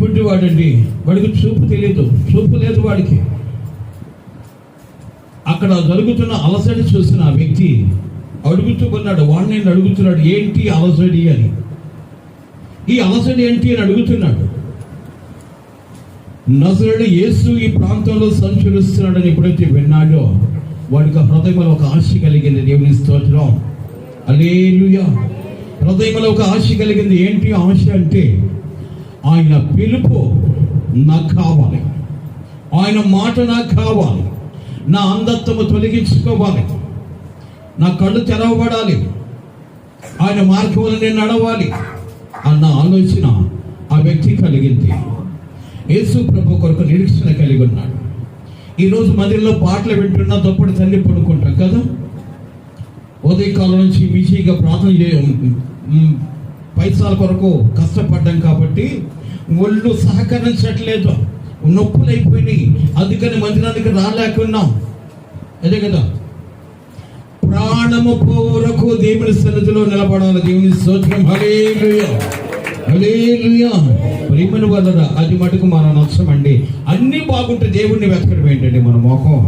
గుడ్డివాడండి, వాడికి చూపు తెలియదు, చూపు లేదు వాడికి. అక్కడ జరుగుతున్న అలసడి చూసిన ఆ వ్యక్తి అడుగుతున్నాడు, వాడిని అడుగుతున్నాడు, ఏంటి అలసడి అని. ఈ అలసడి ఏంటి అని అడుగుతున్నాడు. నజరేయుడు యేసు ఈ ప్రాంతంలో సంచరిస్తున్నాడని ఎప్పుడైతే విన్నాడో వాడికి హృదయంలో ఒక ఆశ కలిగింది. దేవుని స్తోత్రం, హల్లెలూయా. హృదయంలో ఒక ఆశ కలిగింది. ఏంటి ఆశ అంటే, ఆయన పిలుపు నాకు కావాలి, ఆయన మాట నాకు కావాలి, నా అంధత్వము తొలగించుకోవాలి, నా కళ్ళు తెరవబడాలి, ఆయన మార్గంలో నేను నడవాలి అన్న ఆలోచన ఆ వ్యక్తి కలిగింది. యేసు ప్రభు కొరకు నిరీక్షణ కలిగి ఉన్నాడు. ఈరోజు మందిరంలో పాటలు వింటున్నా తప్పుడు తల్లి పడుకుంటాం కదా. ఉదయకాలం నుంచి బిజీగా ప్రార్థన పైసల కొరకు కష్టపడ్డాం కాబట్టి ఒళ్ళు సహకరించట్లేదు, నొప్పులు అయిపోయినాయి, అందుకని మందిరానికి రాలేకున్నాం. అదే కదా, ప్రాణము పూరకు దేవుని సన్నిధిలో నిలబడాలి. దేవుని స్తోత్రం, హల్లెలూయా, హల్లెలూయా. ప్రియమైన వాళ్ళరా, అది మటుకు మన నష్టమండి. అన్నీ బాగుంటే దేవుణ్ణి వెతకడం ఏంటండి మన మోహం?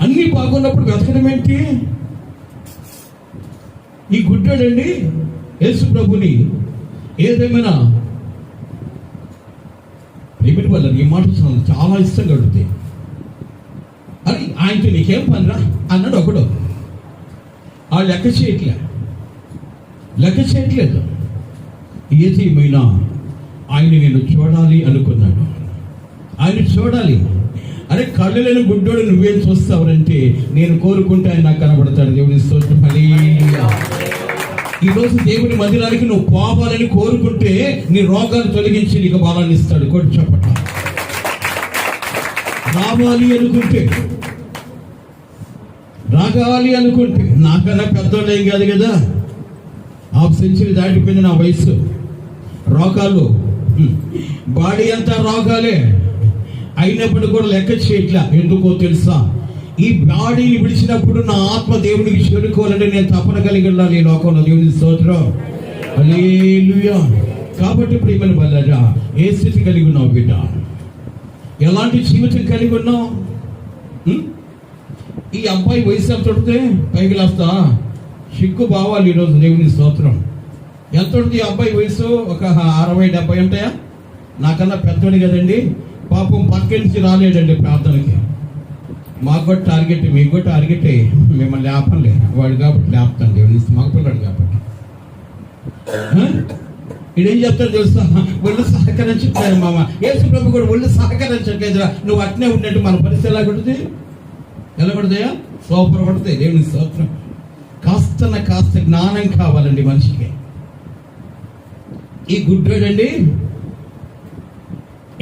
అన్నీ బాగున్నప్పుడు వెతకడం ఏంటి? ఈ గుడ్డాడండి యేసు ప్రభుని ఏదేమైనా ప్రియమైన వాళ్ళ ఈ మాట చాలా ఇష్టంగా అడుగుతాయి. అది ఆయనతో నీకేం పనిరా అన్నాడు ఒకడు. ఆ లెక్క చేయట్లేదు. ఏదేమైనా ఆయన నేను చూడాలి అనుకున్నాడు. ఆయన చూడాలి. అరే, కళ్ళు లేని గుడ్డోడు నువ్వేం చూస్తావునంటే, నేను కోరుకుంటే ఆయన నాకు కనబడతాడు. దేవుని స్తోత్రం, హల్లెలూయా. ఈరోజు దేవుని మందిరానికి నువ్వు పోవాలని కోరుకుంటే నీ రోగాలు తొలగించి నీకు బలాన్ని ఇస్తాడు. కొట్టి చెప్పట. రావాలి అనుకుంటే నాకన్నా పెద్దోళ్ళు ఏం కాదు కదా, 1/2 సెంచరీ దాటిపోయింది నా వయసు. రోగాలు, బాడీ అంతా రోగాలే అయినప్పుడు కూడా లెక్క చేయట్లా. ఎందుకో తెలుసా? ఈ బాడీని విడిచినప్పుడు నా ఆత్మ దేవునికి చేరుకోవాలంటే నేను తపన కలిగి ఉండాలి ఈ లోకంలో. దేవుని స్తోత్రం, హల్లెలూయా. కాబట్టి ప్రియమైన వాళ్ళరా, ఏ స్థితి కలిగి ఉన్నావు బిడ్డ? ఎలాంటి జీవితం కలిగి ఉన్నావు? ఈ అబ్బాయి వయసు ఎంత ఉంటే పైకి లేస్తా సిగ్గు బావాలి ఈరోజు. దేవుని స్తోత్రం. ఎంత ఉంటుంది ఈ అబ్బాయి వయసు? ఒక 60-70 ఉంటాయా? నాకన్నా పెద్దోడు కదండి. పాపం పక్క నుంచి రాలేడండి ప్రార్థనకి. మాకు కూడా టార్గెట్, మీకు కూడా టార్గెట్. మిమ్మల్ని లేపంలే, వాడు కాబట్టి లేపుతాను. దేవుని మగ పిల్లాడు కాబట్టి. ఇదేం చెప్తాడు తెలుసా? ఒళ్ళు సహకరించట్లేదు మామ. యేసు ప్రభు కూడా ఒళ్ళు సహకరించట్లేదురా. నువ్వు అట్నే ఉన్నట్టు మన పరిస్థితి ఎలా కొడుతుంది? ఎలా కొడుతాయా? సూపర్ కొడుతాయి. దేవుని స్తోత్రం. కాస్త జ్ఞానం కావాలండి మనిషికి. ఈ గుడ్డోడండి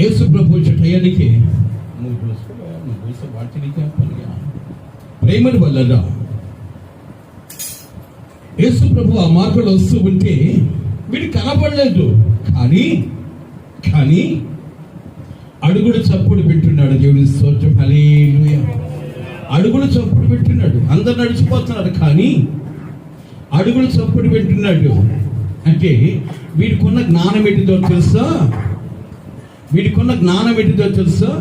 యేసు ప్రభు టయానికి ప్రేమను వల్ల యేసు ప్రభు ఆ మార్గంలో వస్తూ ఉంటే వీడికి కనపడలేదు. కానీ అడుగుడు చప్పుడు వింటున్నాడు. దేవుని స్తోత్రం, హల్లెలూయా. అడుగుడు చప్పుడు వింటున్నాడు. అందరు నడిచిపోతున్నారు కానీ అడుగుడు చప్పుడు వింటున్నాడు. అంటే వీడికున్న జ్ఞానం ఏంటిదో తెలుసా?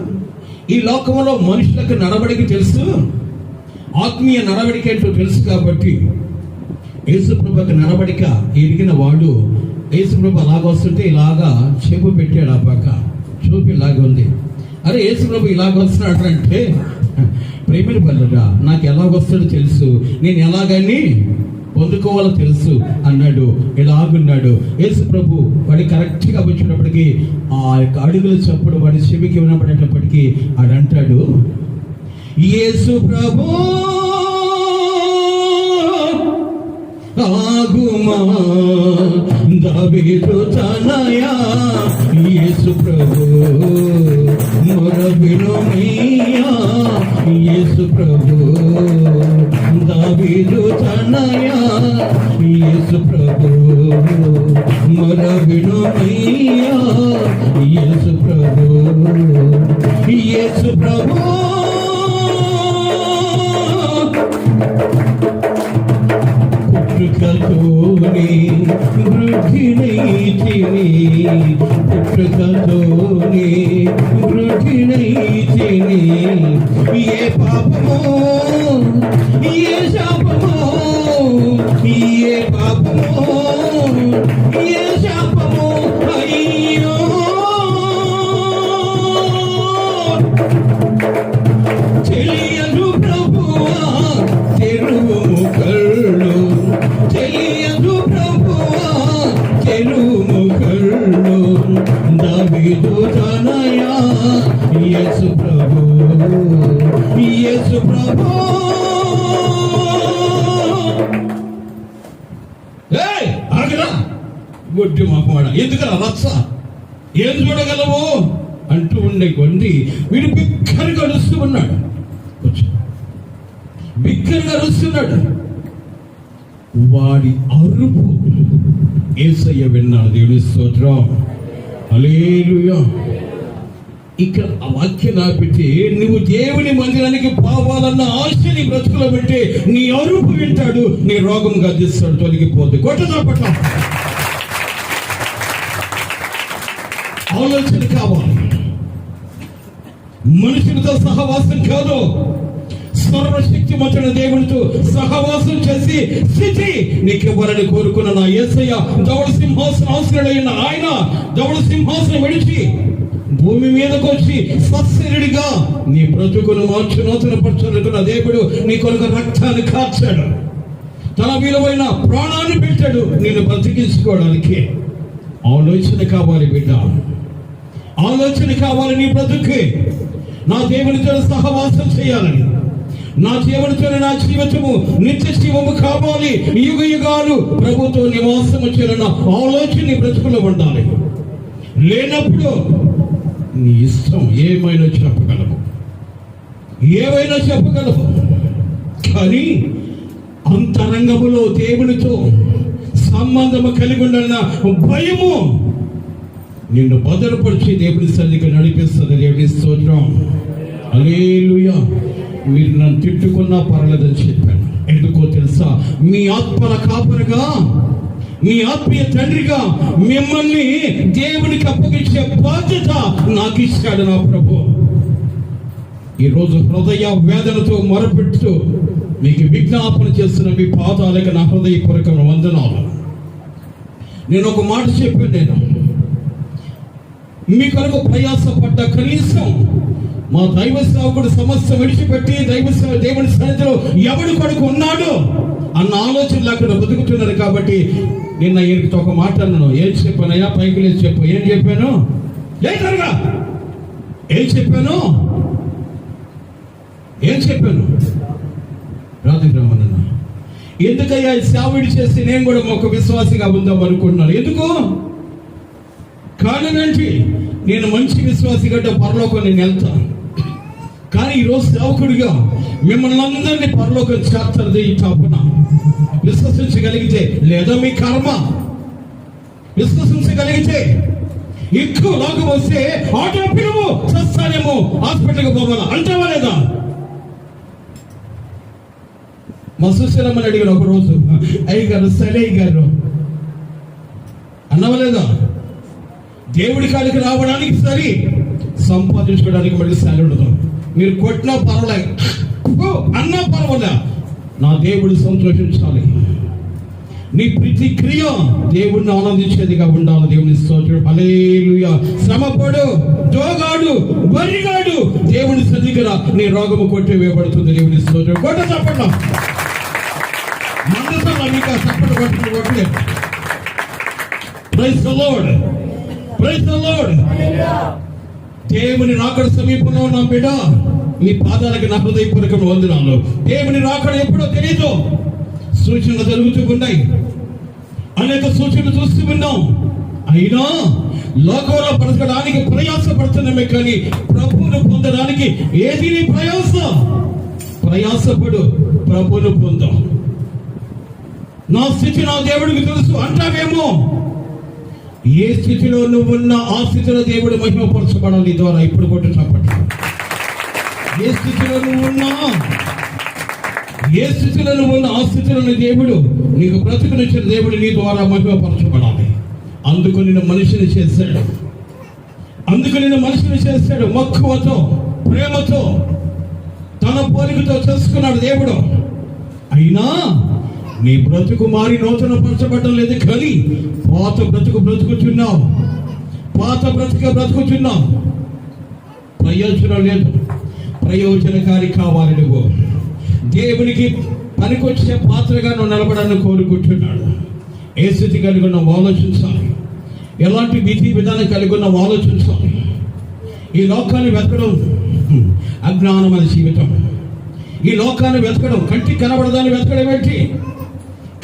ఈ లోకంలో మనుషులకు నడవడిక తెలుసు, ఆత్మీయ నడవడిక ఏంటో తెలుసు. కాబట్టి యేసుప్రభుకి నడవడిక ఎరిగిన వాడు యేసుప్రభు అలాగొస్తుంటే ఇలాగా చెప్పు పెట్టాడు. ఆ పక్క చూపు ఇలాగ ఉంది. అరే, యేసుప్రభు ఇలాగ వస్తున్నాడు అంటే, ప్రేమని బల్లరా, నాకు ఎలాగొస్తాడో తెలుసు, నేను ఎలాగని పొందుకోవాలో తెలుసు అన్నాడు. ఇలాగున్నాడు యేసు ప్రభు. వాడి కరెక్ట్గా వచ్చినప్పటికీ ఆ యొక్క అడుగుల చప్పుడు వాడి చెవికి వినపడేటప్పటికీ ఆడంటాడు, యేసు ప్రభు ఆగుమా దావీదు తనయా, యేసు ప్రభు మొరవినుమయ్యా, యేసు ప్రభు దావీదు తనయా, యేసు ప్రభు మొరవినుమయ్యా, యేసు ప్రభు, యేసు ప్రభు పుట్టుకతోనే వృద్ధినైతిని పుట్టుకతోనే వృద్ధినైతిని ఏ పాపమో ఏ శాపమో ఏ పాపమో ఏ శాపమో అయ్యో తెలియదు ప్రభువా తెరువు కళ్ళు తెలియదు ప్రభువా తెరువు కళ్ళు దావీదు తనయా యేసు ప్రభు యేసు ప్రభు ఆగరా గొడ్డు మాపవాడ ఎందుకలా రచ్చ ఏం చూడగలవు అంటూ ఉండే కొండి వీడు బిక్కరగా అరుస్తూ ఉన్నాడు బిక్కరగా అరుస్తున్నాడు వాడి అరుపు యేసయ్య విన్నాడు దేవుని స్తోత్రం హల్లెలూయా ఇక్కడ ఆ వాక్యం ఆపితే నువ్వు దేవుని మందిరానికి పోవాలన్న ఆశని బ్రతుకులో పెట్టి నీ అరుపు వింటాడు నీ రోగం గద్దిస్తాడు తొలగిపోద్ది కొట్టదాపట్ల ఆలోచన కావాలి మనుషులతో సహవాసం కాదు సర్వశక్తిమంతుడైన దేవునితో సహవాసం చేసి స్థితి నీకు ఇవ్వాలని కోరుకున్న నా యేసయ్య ధవళ సింహాసనాసనుడైన ఆయన ధవళ సింహాసనం విడిచి భూమి మీదకు వచ్చి సశరీరుడిగా నీ బ్రతుకును మార్చి నూతన పరచాలనుకున్న దేవుడు నీ కొరకు రక్తాన్ని కార్చాడు తన విలువైన ప్రాణాన్ని పెట్టాడు నేను బ్రతికించుకోవడానికి ఆలోచన కావాలి బిడ్డ ఆలోచన కావాలి నీ బ్రతుకు నా దేవునితో సహవాసం చేయాలని నా దేవునితో నా జీవితము నిత్య జీవము కావాలి యుగ యుగాలు ప్రభుతో నివాసము చేయాలన్న ఆలోచన నీ బ్రతుకులో ఉండాలి లేనప్పుడు నీ ఇష్టం ఏమైనా చెప్పగలవు ఏమైనా చెప్పగలవు కానీ అంతరంగములో దేవునితో సంబంధము కలిగి ఉండాలన్న భయము నిన్ను భద్రపరిచి దేవుని సన్నిధికి నడిపిస్తుంది దేవుని స్తోత్రం హల్లెలూయా మీరు నన్ను తిట్టుకున్నా పర్లేదని చెప్పాను ఎందుకో తెలుసా మీ ఆత్మల కాపరిగా మీ ఆత్మీయ తండ్రిగా మిమ్మల్ని దేవునికి అప్పగించే బాధ్యత నాకు ఇచ్చాడు నా ప్రభు ఈరోజు హృదయ వేదనతో మొరపెడుతూ మీకు విజ్ఞాపన చేస్తున్న మీ పాదాలకు నా హృదయపూర్వకమైన వందనాలు నేను ఒక మాట చెప్పాను నేను మీ కొరకు ప్రయాసపడ్డ కనీసం మా దైవ సేవకుడు సమస్య విడిచిపెట్టి దేవుని సన్నిధిలో ఎవడు కొడుకు ఉన్నాడు అన్న ఆలోచన లేకుండా బతుకుతున్నారు కాబట్టి నిన్న ఈయనకి ఒక మాట అన్నాను ఏం చెప్పానయ్యా పైకి లేదు చెప్పు ఏం చెప్పాను ఏం చెప్పాను రాజగ్రామన్న ఎందుకయ్యా సేవడి చేసి నేను కూడా ఒక విశ్వాసిగా ఉందాం అనుకుంటున్నాను ఎందుకు కారణం ఏంటి నేను మంచి విశ్వాసిగా పరలోకం నేను వెళ్తాను కానీ ఈరోజు సేవకుడిగా మిమ్మల్ని అందరినీ పరలోకం చేస్తారు ఈ తపన విశ్వసించగలిగితే లేదా మీ కర్మ విశ్వసించగలిగితే ఎక్కువ లోకం వస్తే ఆటో పిలువు సస్తానేమో హాస్పిటల్కి పోవాలా అంటావా లేదా మా సుశీలమ్మని అడిగారు ఒకరోజు అయ్యగారు సరే గారు అన్నవా లేదా దేవుడి కాడికి రావడానికి సరి సంపాదించుకోవడానికి మళ్ళీ సరి ఉండదు మీరు కొట్టినా పర్వాలేదు అన్నా పర్వాలే నా దేవుడు సంతోషించాలి నీ ప్రతి క్రియ దేవుడిని ఆనందించేదిగా ఉండాలి దేవుని స్తోత్రం హల్లెలూయా శ్రమపడు దోగాడు బరిగాడు దేవుని సన్నిధికి రా నీ రోగము కొట్టి వేయబడుతుంది దేవుని స్తోత్రం కొట్ట చెప్పండి మందసంలో మీకు చప్పట్లు కొట్టలేదు praise the lord praise the lord దేవుని రాకడ సమీపంలో ఉన్న బిడ్డ మీ పాదాలకు నా హృదయపూర్వకమైన వందనాలు దేవుని రాకడ ఎప్పుడో తెలియదు సూచనలు జరుగుతూ ఉన్నాయి అనేక సూచనలు చూస్తూ ఉన్నాం అయినా లోకంలో బ్రతకడానికి ప్రయాసపడుతున్నామే కానీ ప్రభువును పొందడానికి ఏది నీ ప్రయాసపడు ప్రభువును పొందాం నా స్థితి నా దేవుడికి తెలుసు అంటావేమో ఏ స్థితిలో నువ్వు ఉన్న ఆ స్థితిలో దేవుడు మహిమపరచబడాలి ద్వారా ఇప్పుడు కొట్టు చెప్పండి ఏ స్థితిలో నువ్వు ఉన్నా ఆ స్థితిలో దేవుడు నీకు బ్రతుకునిచ్చిన దేవుడు నీ ద్వారా మహిమపరచబడాలి అందుకు నిన్ను మనిషిని చేశాడు, అందుకు నిన్ను మనిషిని చేశాడు. మక్కువతో, ప్రేమతో, తన పోలికతో చేసుకున్నాడు దేవుడు. అయినా నీ బ్రతుకు మారి నూతన పరచబడడం లేదు, కానీ పాత బ్రతుకు బ్రతుకుతున్నావు, పాత బ్రతుకుతున్నావు. ప్రయోజనం లేదు, ప్రయోజనకారి కావాలి. నువ్వు దేవునికి పనికొచ్చే పాత్రగా నువ్వు నిలబడాలని కోరుకుంటున్నాడు. ఏ స్థితి కలిగి ఉన్నావు ఆలోచించాలి, ఎలాంటి విధి విధానం కలిగి ఉన్నావు ఆలోచించాలి. ఈ లోకాన్ని వెతకడం అజ్ఞానమైన జీవితం. ఈ లోకాన్ని వెతకడం, కంటికి కనబడదాన్ని వెతకడం ఏంటి?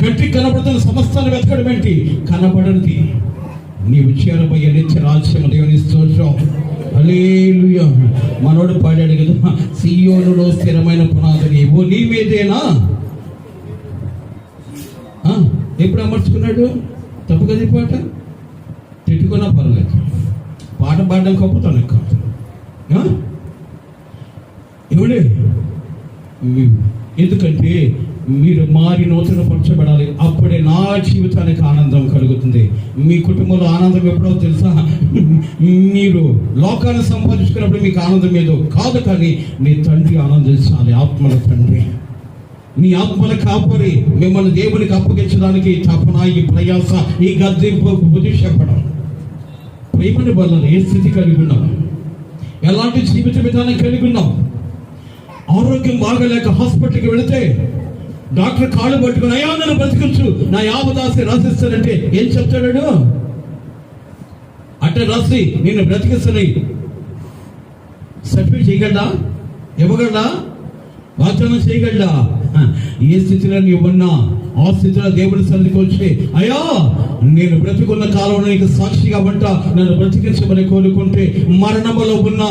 కంటికి కనబడుతున్న సమస్తాన్ని వెతకడం ఏంటి? కనబడనిది నీవు చేరబోయే నిత్య రాజ్యం. దేవుని స్తోత్రం, హల్లెలూయా. మనోడు పాడాడు కదా, సియోనులో స్థిరమైన పునాదిని ఓ నీ మీదేనా. ఎప్పుడు అమర్చుకున్నాడు? తప్పు కదా ఈ పాట. తిట్టుకున్నా పర్లేదు, పాట పాడడం గొప్పతనం కాదు. ఏమండి, ఎందుకంటే మీరు మారి నూతన పరచబడాలి. అప్పుడే నా జీవితానికి ఆనందం కలుగుతుంది. మీ కుటుంబంలో ఆనందం ఎప్పుడో తెలుసా? మీరు లోకాన్ని సంపాదించుకున్నప్పుడు మీకు ఆనందం ఏదో కాదు, కానీ నీ తండ్రి ఆనందించాలి. ఆత్మల తండ్రి, నీ ఆత్మల కాపరి మిమ్మల్ని దేవునికి అప్పగించడానికి తపన, ఈ ప్రయాస, ఈ గద్దెంపు బుద్ధి చెప్పడం. ప్రేమని వల్ల ఏ స్థితి కలిగి ఉన్నాం, ఎలాంటి జీవిత విధానం కలిగి ఉన్నాం. ఆరోగ్యం బాగలేక హాస్పిటల్కి వెళితే డాక్టర్ కాళ్ళు పట్టుకుని అయ్యా నన్ను బ్రతికించు, నా యావదాసి రాసిస్తానంటే ఏం చెప్తాడు? అట్ట రాసి నిన్ను బ్రతికిస్తాను సర్టిఫికేట్ చేయగలడా? ఇవ్వగలడా? వాగ్దానం చేయగలడా? ఏ స్థితిలో నీవు ఉన్నా ఆ స్థితిలో దేవుడి సన్నిధికి వచ్చి అయ్యా నేను బ్రతికున్న కాలంలో నీకు సాక్షిగా ఉంటా, నన్ను బ్రతికించమని కోరుకుంటే మరణములో ఉన్న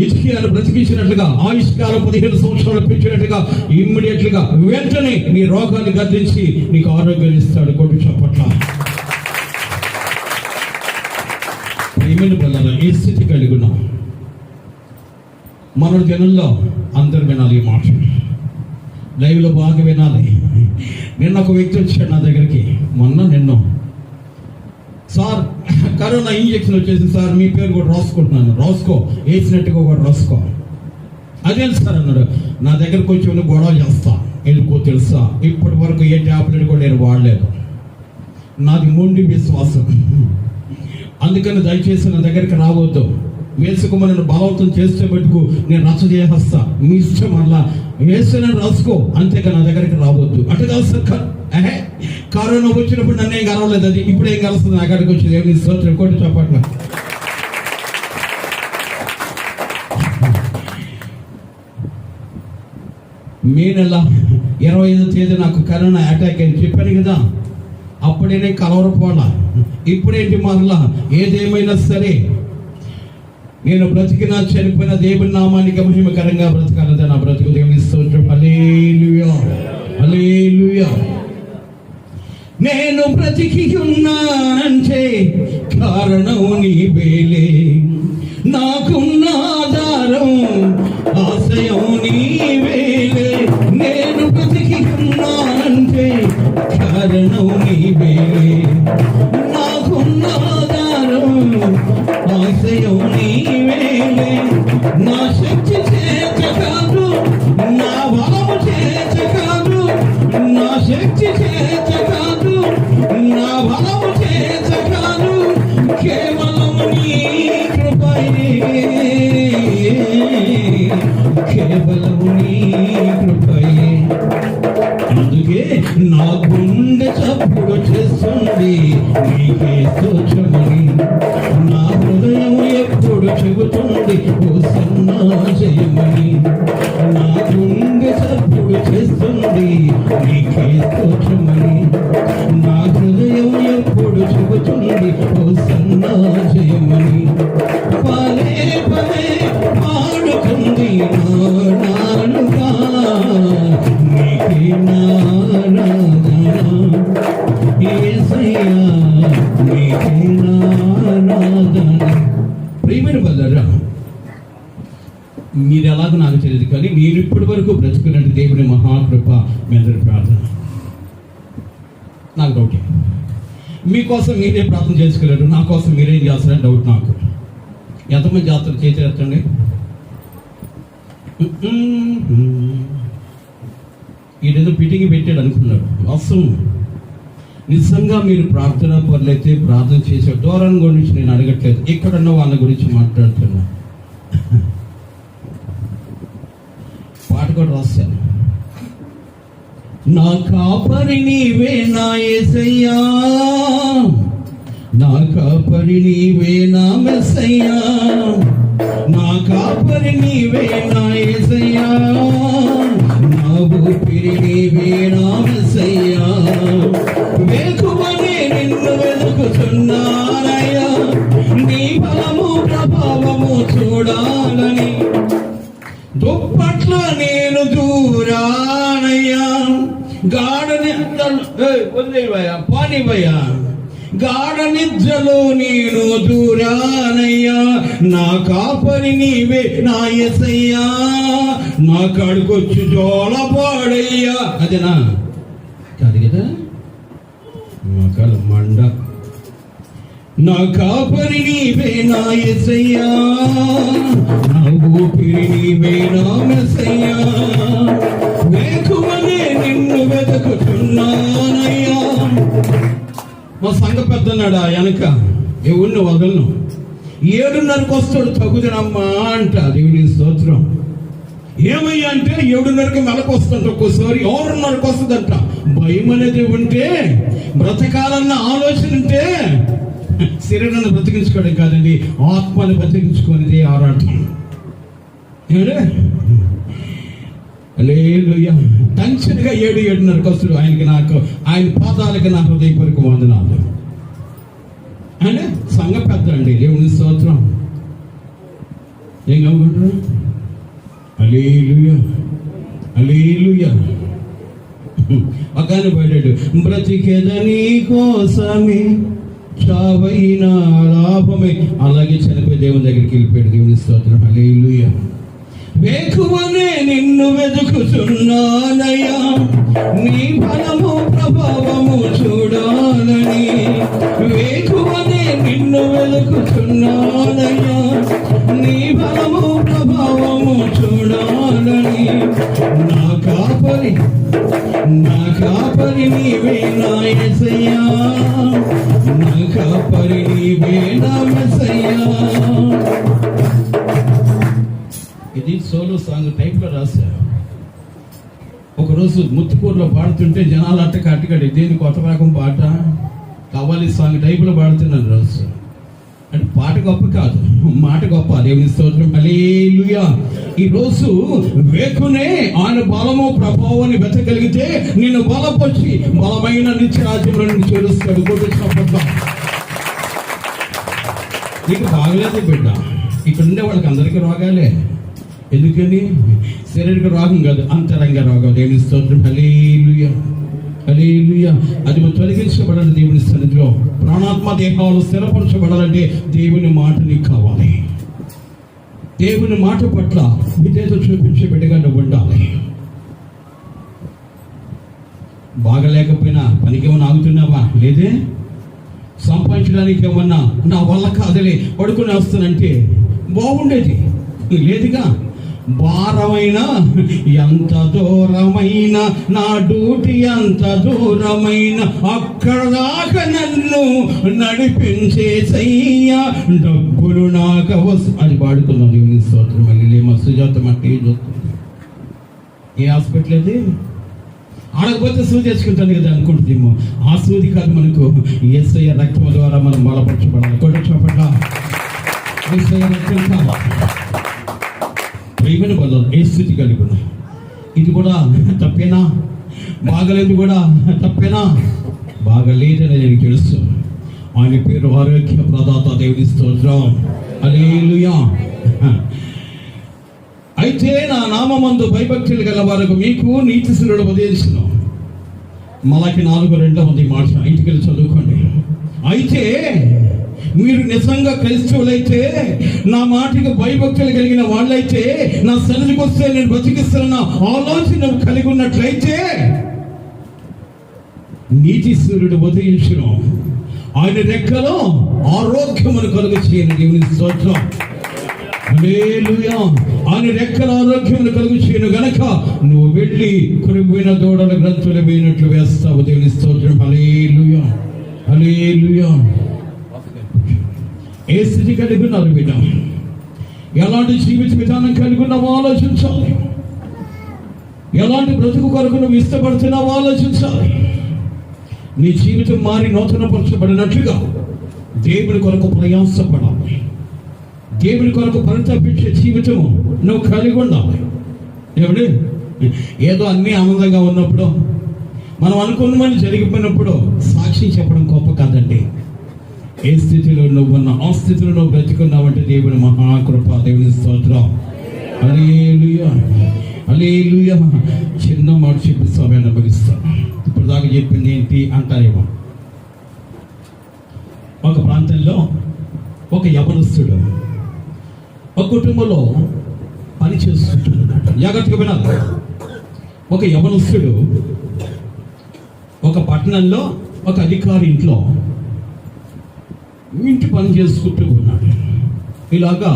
ఇజ్కియాను బ్రతికించినట్లుగా, ఆయుష్కాలం 15 సంవత్సరాలు పెంచినట్లుగా ఇమ్మీడియట్ గా వెంటనే నీ రోగాన్ని గద్దించి నీకు ఆరోగ్యం ఇస్తాడు. కొట్టు చప్పట్ల. ఏ స్థితి కలిగి ఉన్నాం? మన జనంలో అందరు వినాలి ఈ మాట, లైవ్లో బాగా వినాలి. నిన్న ఒక వ్యక్తి వచ్చాడు నా దగ్గరికి, నిన్న సార్ కరోనా ఇంజెక్షన్ వచ్చేసి సార్ మీ పేరు కూడా రాసుకుంటున్నాను. రాసుకో, వేసినట్టుగా కూడా రాసుకో. అదే సార్ అన్నాడు. నా దగ్గరకు వచ్చి గొడవ చేస్తా, వెళ్ళిపో తెలుసా. ఇప్పటి వరకు ఏ ట్యాబ్లెట్ కూడా నేను వాడలేదు. నాది మొండి విశ్వాసం. అందుకని దయచేసి నా దగ్గరికి రావద్దు. వేసుకోమని బలవంతం చేస్తే మటుకు నేను రచ్చ చేసేస్తా. మీ ఇష్టం, అలా వేస్తే రాసుకో, అంతేగా నా దగ్గరికి రావద్దు. అటు కాదు సార్, కరోనా వచ్చినప్పుడు నన్ను ఏం కలవలేదు, అది ఇప్పుడు ఏం కలుస్తుంది నా కాడికి వచ్చింది. ఏమి స్తోత్రం, కొట్టి చెప్పట్ల. మే నెల 25వ తేదీ నాకు కరోనా అటాక్ అని చెప్పాను కదా. అప్పుడేనే కలవరపోలా. ఇప్పుడేంటి మరలా ఏదేమైనా సరే నేను బ్రతికినా చనిపోయిన దేవుని నామానికి మహిమకరంగా బ్రతకాలంటే నా బ్రతుకు దేవుని స్తోత్రం. హల్లెలూయా, హల్లెలూయా. నేను బ్రతికి ఉన్నానంటే కారణం నీవేలే, నాకున్న ఆధారం ఆశయం నీవేలే. నేను బ్రతికి ఉన్నానంటే కారణం నీవేలే, నాకున్న ఆధారం ఆశయం నీవేలే. నా శక్తి చేత కాదు, నా బలము చేత కాదు, నా శక్తి చేత కాదు, నా బలము చేత కాదు, కేవలం నీ కృపయే, కేవలం నీ కృపయే. అందుకే నా గుండె చప్పుడు చేస్తుంది నీకే స్తోత్రమని, నా హృదయం ఎప్పుడు చెబుతుంది హోసన్నా జయమని. నా గుండె చప్పుడు చేస్తుంది నీకే స్తోత్రమని, నా హృదయం ఎప్పుడు చెబుతుంది హోసన్నా జయమని. పదే పదే పాడుతుంది నాలుగా నీకే నారాధన యేసయ్యా, నీకే నారాధన. ప్రియమైన వాళ్ళారా, మీరు ఎలాగో నాకు తెలియదు, కానీ మీరు ఇప్పటి వరకు బ్రతుకున్నట్టు దేవుని మహాకృప మీ అందరి ప్రార్థన. నాకు డౌట్, మీకోసం మీరే ప్రార్థన చేసుకోలేరు, నా కోసం మీరేం చేస్తారని డౌట్ నాకు. ఎంతమంది చేస్తారు చేసేటండి? ఈడేదో పిటింగ్ పెట్టాడు అనుకున్నాడు. వాస్తవం, నిజంగా మీరు ప్రార్థన పనులైతే ప్రార్థన చేసే దూరం గురించి నేను అడగట్లేదు, ఇక్కడున్న వాళ్ళ గురించి మాట్లాడుతున్నా. పాట కూడా రాశాను. నా కాపరి నీవే నా యేసయ్యా, నా కాపరి నీవే నా మెస్సయ్యా, నా కాపరి నీవే నా యేసయ్యా, నా ఊపిరి నీవే నా మెస్సయ్యా, వేకువనే నిన్ను వెతుకుతున్నానయ్యా, నీ బలము ప్రభావము చూడాలని, దుప్పట్ల నేను దూరానయ్యా, గాఢ వదిలేవయ్యా పానివయ్యా, గాఢ నిద్రలో నేను దూరానయ్యా, నా కాపరి నీవే నా యేసయ్యా, నా కాడికొచ్చి జోలపాడయ్యా. అదేనా? కాదు కదా, నా కాళ్ళ మండ. నా కాపరి నీవే నా యేసయ్యా, నా ఊపిరి నీవే నా మెస్సయ్యా, వేకువనే నిన్ను వెతుకుతున్నానయ్యా. మా సంఘ పెద్ద అన్నాడు వెనక, ఎవరిని వదలను, 7:30కి వస్తాడు తగుదనమ్మా అంట. దేవుని స్తోత్రం. ఏమయ్యా అంటే 7:30కి మెలకు వస్తుంట, ఒక్కోసారి 6:30కి వస్తుందంట. భయం అనేది ఉంటే, బ్రతకాలన్న ఆలోచన ఉంటే, శరీరాన్ని బ్రతికించుకోవడం కాదండి, ఆత్మని బ్రతికించుకునేది ఆరాటం. హల్లెలూయా. టెన్షన్గా 7:30కి వస్తాడు. ఆయనకి నాకు, ఆయన పాదాలకి నా హృదయపూర్వక వందనాలు. అంటే సంఘ పెద్ద అండి. దేవుని స్తోత్రం. ఏం కాకుంటారు? హల్లెలూయా, హల్లెలూయా. ఒక ఆయన పడ్డాడు, బ్రతికేదని కోసమే చావైనా లాభమే. అలాగే చనిపోయి దేవుని దగ్గరికి వెళ్ళిపోయాడు. దేవుని స్తోత్రం. హల్లెలూయా. వేకువనే నిన్ను వెతుకుతున్నానయ్యా, నీ బలము ప్రభావము చూడాలని, వేకువనే నిన్ను వెతుకుతున్నానయ్యా, నీ బలము ప్రభావము చూడాలని, నా కాపరి నీవే నా యేసయ్యా, నా కాపరి నీవే నా మెస్సయ్యా. ఇది సోలో సాంగ్ టైప్లో రాశారు. ఒకరోజు ముత్తుకూరులో పాడుతుంటే జనాలు అట్టకట్టుకడి, దేని కొత్త రకం పాట కవ్వాలి సాంగ్ టైప్లో పాడుతున్నారు రోజు. అంటే పాట గొప్ప కాదు, మాట గొప్ప. దేవుని స్తోత్రం. హల్లెలూయా. ఈ రోజు వేకునే ఆయన బలము ప్రభావాన్ని వెతకగలిగితే నిన్ను బలపరిచి బలమైన నిత్యరాజ్యంలో నిన్ను చేరుస్తాడు. కొట్టించినప్పట్లో నీకు బాగలేదు బిడ్డ, ఇక్కడ ఉండే వాళ్ళకి అందరికీ రోగాలే. ఎందుకని? శరీరక రోగం కాదు, అంతరంగ రోగం. దేవుని స్తోత్రం. హల్లెలూయా, హల్లెలూయా. అది మనం తొలగించబడాలి దేవుని సన్నిధిలో. ప్రాణాత్మ దేహాలు స్థిరపరచబడాలంటే దేవుని మాట నీకు కావాలి. దేవుని మాట పట్ల విధేయత చూపించే బిడ్డగా నువ్వు ఉండాలి. బాగలేకపోయినా పనికి ఏమన్నా ఆగుతున్నావా? లేదే. సంపాదించడానికి ఏమన్నా నా వల్ల కాదులే పడుకుని వస్తానంటే బాగుండేది. లేదుగా. భారమైన ఎంత దూరమైన, నా డ్యూటీ ఎంత దూరమైన, అక్కడ దాకా నన్ను నడిపించేసయ్యా, డబ్బులు నాకు అవసరం. అది పాడుకున్నాం. దేవుని స్తోత్రం. మళ్ళీ మస్తు జాతం అంటే ఏ హాస్పిటల్ అది ఆడకపోతే సూది తెచ్చుకుంటాను కదా అనుకుంటుందేమో. ఆ సూది కాదు, మనకు యేసయ్య రక్తం ద్వారా మనం బలపరచబడాలి. కొట్టపట్ల యేసయ్య రక్తం కావాలి. ప్రేమను బలం ఏ స్థితి కలిగి ఉన్నాయి. ఇది కూడా తప్పేనా? బాగలేదు కూడా తప్పేనా? బాగలేదని నేను తెలుసు. ఆయన పేరు ఆరోగ్య ప్రదాత. దేవుని స్తోత్రం. హల్లెలూయా. అయితే నా నామమందు భయభక్తులు గల వారికి మీకు నీతిశీలుడు ఉపదేశించును. మలాకి 4:2 మాట ఇంటికి వెళ్ళి చదువుకోండి. అయితే మీరు నిజంగా క్రైస్తవులైతే, నా మాటకి భయభక్తులు కలిగిన వాళ్ళైతే, నా సన్నిధికి వస్తే నేను బతికిస్తున్న ఆలోచన కలిగి ఉన్నట్లయితే నీతి సూర్యుడు ఉదయించును. ఆయన రెక్కలో ఆరోగ్యమును కలుగు చేయను. దేవుని స్తోత్రం. హల్లెలూయా. ఆయన రెక్కల ఆరోగ్యమును కలుగు చేయను గనక నువ్వు వెళ్ళి కొరిగిన దూడల గ్రంథులు వేయినట్లు వేస్తావు. దేవుని స్తోత్రం. హల్లెలూయా, హల్లెలూయా. ఏ స్థితి కలిగి ఉన్నారు బిడ్డ? ఎలాంటి జీవిత విధానం కలిగి ఉన్నావో ఆలోచించాలి. ఎలాంటి బ్రతుకు కొరకు నువ్వు ఇష్టపడుతున్నావో ఆలోచించాలి. నీ జీవితం మారి నూతనపరచబడినట్లుగా దేవుని కొరకు ప్రయాసపడాలి. దేవుని కొరకు పరితపించే జీవితము నువ్వు కలిగి ఉండాలి. ఏమిటి? ఏదో అన్నీ ఆనందంగా ఉన్నప్పుడు, మనం అనుకున్నమని జరిగిపోయినప్పుడు సాక్షి చెప్పడం గొప్ప కాదండి. ఏ స్థితిలో నువ్వు ఉన్న ఆ స్థితిలో నువ్వు బ్రతికున్నావంటే దేవుని మహాకృప. దేవుని స్తోత్రం. హల్లెలూయా, హల్లెలూయా. చిన్న మాట చెప్పి సమయాన్ని భరిస్తాను. ఇప్పుడు దాకా చెప్పింది ఏంటి అంటారేమో. ఒక ప్రాంతంలో ఒక యవనస్తుడు ఒక కుటుంబంలో పని చేస్తుంటున్నాడు. జాగ్రత్తగా వినాలి. ఒక యవనస్తుడు ఒక పట్టణంలో ఒక అధికారి ఇంట్లో ఇంటి పని చేసుకుంటూ ఉన్నాడు. ఇలాగా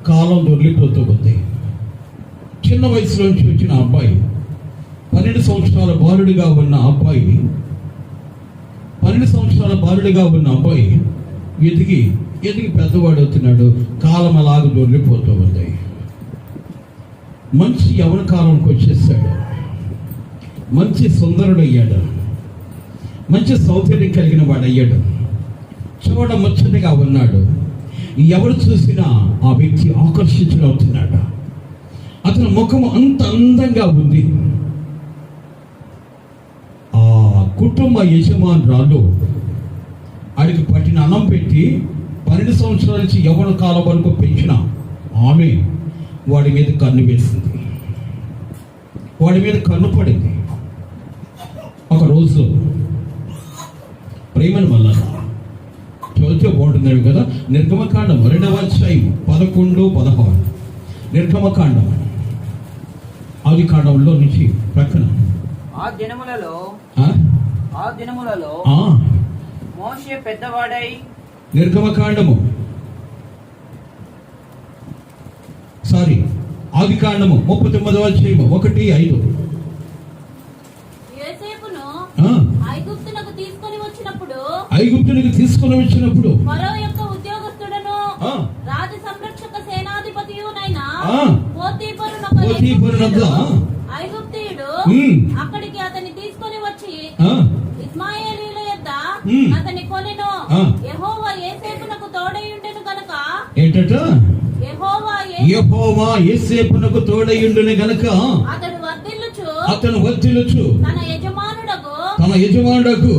కాలం దొరికిపోతూ ఉంది. చిన్న వయసులోంచి వచ్చిన అబ్బాయి, 12 సంవత్సరాల బాలుడిగా ఉన్న అబ్బాయి, 12 సంవత్సరాల బాలుడిగా ఉన్న అబ్బాయి ఎదిగి పెద్దవాడు అవుతున్నాడు. కాలం అలాగ దొరికిపోతూ ఉంది. మంచి యవన కాలంకి వచ్చేసాడు. మంచి సుందరుడయ్యాడు. మంచి సౌకర్యం కలిగిన వాడు అయ్యాడు. చూడ ముచ్చటగా ఉన్నాడు. ఎవరు చూసినా ఆ వ్యక్తి ఆకర్షితుడవుతున్నాడు. అతని ముఖం అంత అందంగా ఉంది. ఆ కుటుంబ యజమానురాలు ఆడికి పట్టిన అన్నం పెట్టి 12 సంవత్సరాల నుంచి యవ్వన కాలం వరకు పెంచిన ఆమె వాడి మీద కన్ను వేసింది. వాడి మీద కన్ను పడింది. ఒకరోజు ప్రేమను వల్ల చదివితే బాగుంటుంది కదా. నిర్గమకాండం 2వ అధ్యాయం 11, 16. నిర్గమకాండం ఆది కాండంలో నుంచి ప్రక్కన ఆ దినములలో మోషే పెద్దవాడై. నిర్గమకాండము ఆది కాండము 39వ అధ్యాయం 1-5. ఐగుప్తునకు తీసుకొని వచ్చినప్పుడు ఫరో యొక్క ఉద్యోగస్తుడను రాజ సంరక్షక సేనాధిపతియునైన పోతీఫరునొక ఐగుప్తీయుడు అక్కడికి అతన్ని తీసుకొని వచ్చి ఇష్మాయేలీయుల యొద్ద అతని కొనెను. యెహోవా యోసేపునకు తోడైయుండెను గనుక. ఏంటట? యెహోవా యోసేపునకు తోడైయుండెను గనుక అతను వర్ధిల్లుచు తన యజమానుడకు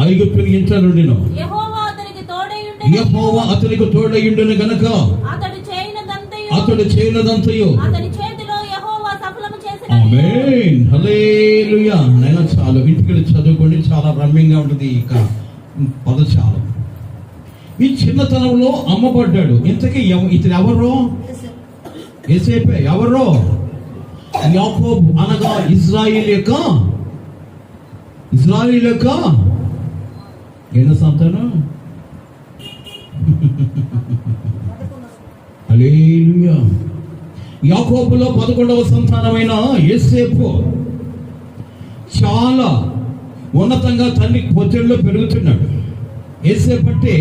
ఐగుప్తుని ఇంట నుండెను. యెహోవా అతనికి తోడైయుండెను గనుక అతడు చేయనదంతయు ఆమేన్, హల్లెలూయా. నైనా చాలు, ఇంటికి చదువుకోండి, చాలా రమ్యంగా ఉంటుంది. ఇక పదచాలం. ఈ చిన్నతనంలో అమ్మబడ్డాడు. ఇంతకీ ఇతను ఎవరో? యోసేపే. ఎవరో? యాకోబు అనగా ఇజ్రాయిల్ యొక్క ఎన్న సంతానం? హల్లెలూయా. యాకోబులో 11వ సంతానమైన యోసేపు చాలా ఉన్నతంగా తల్లి పొత్తిడిలో పెరుగుతున్నాడు. యోసేపు అంటే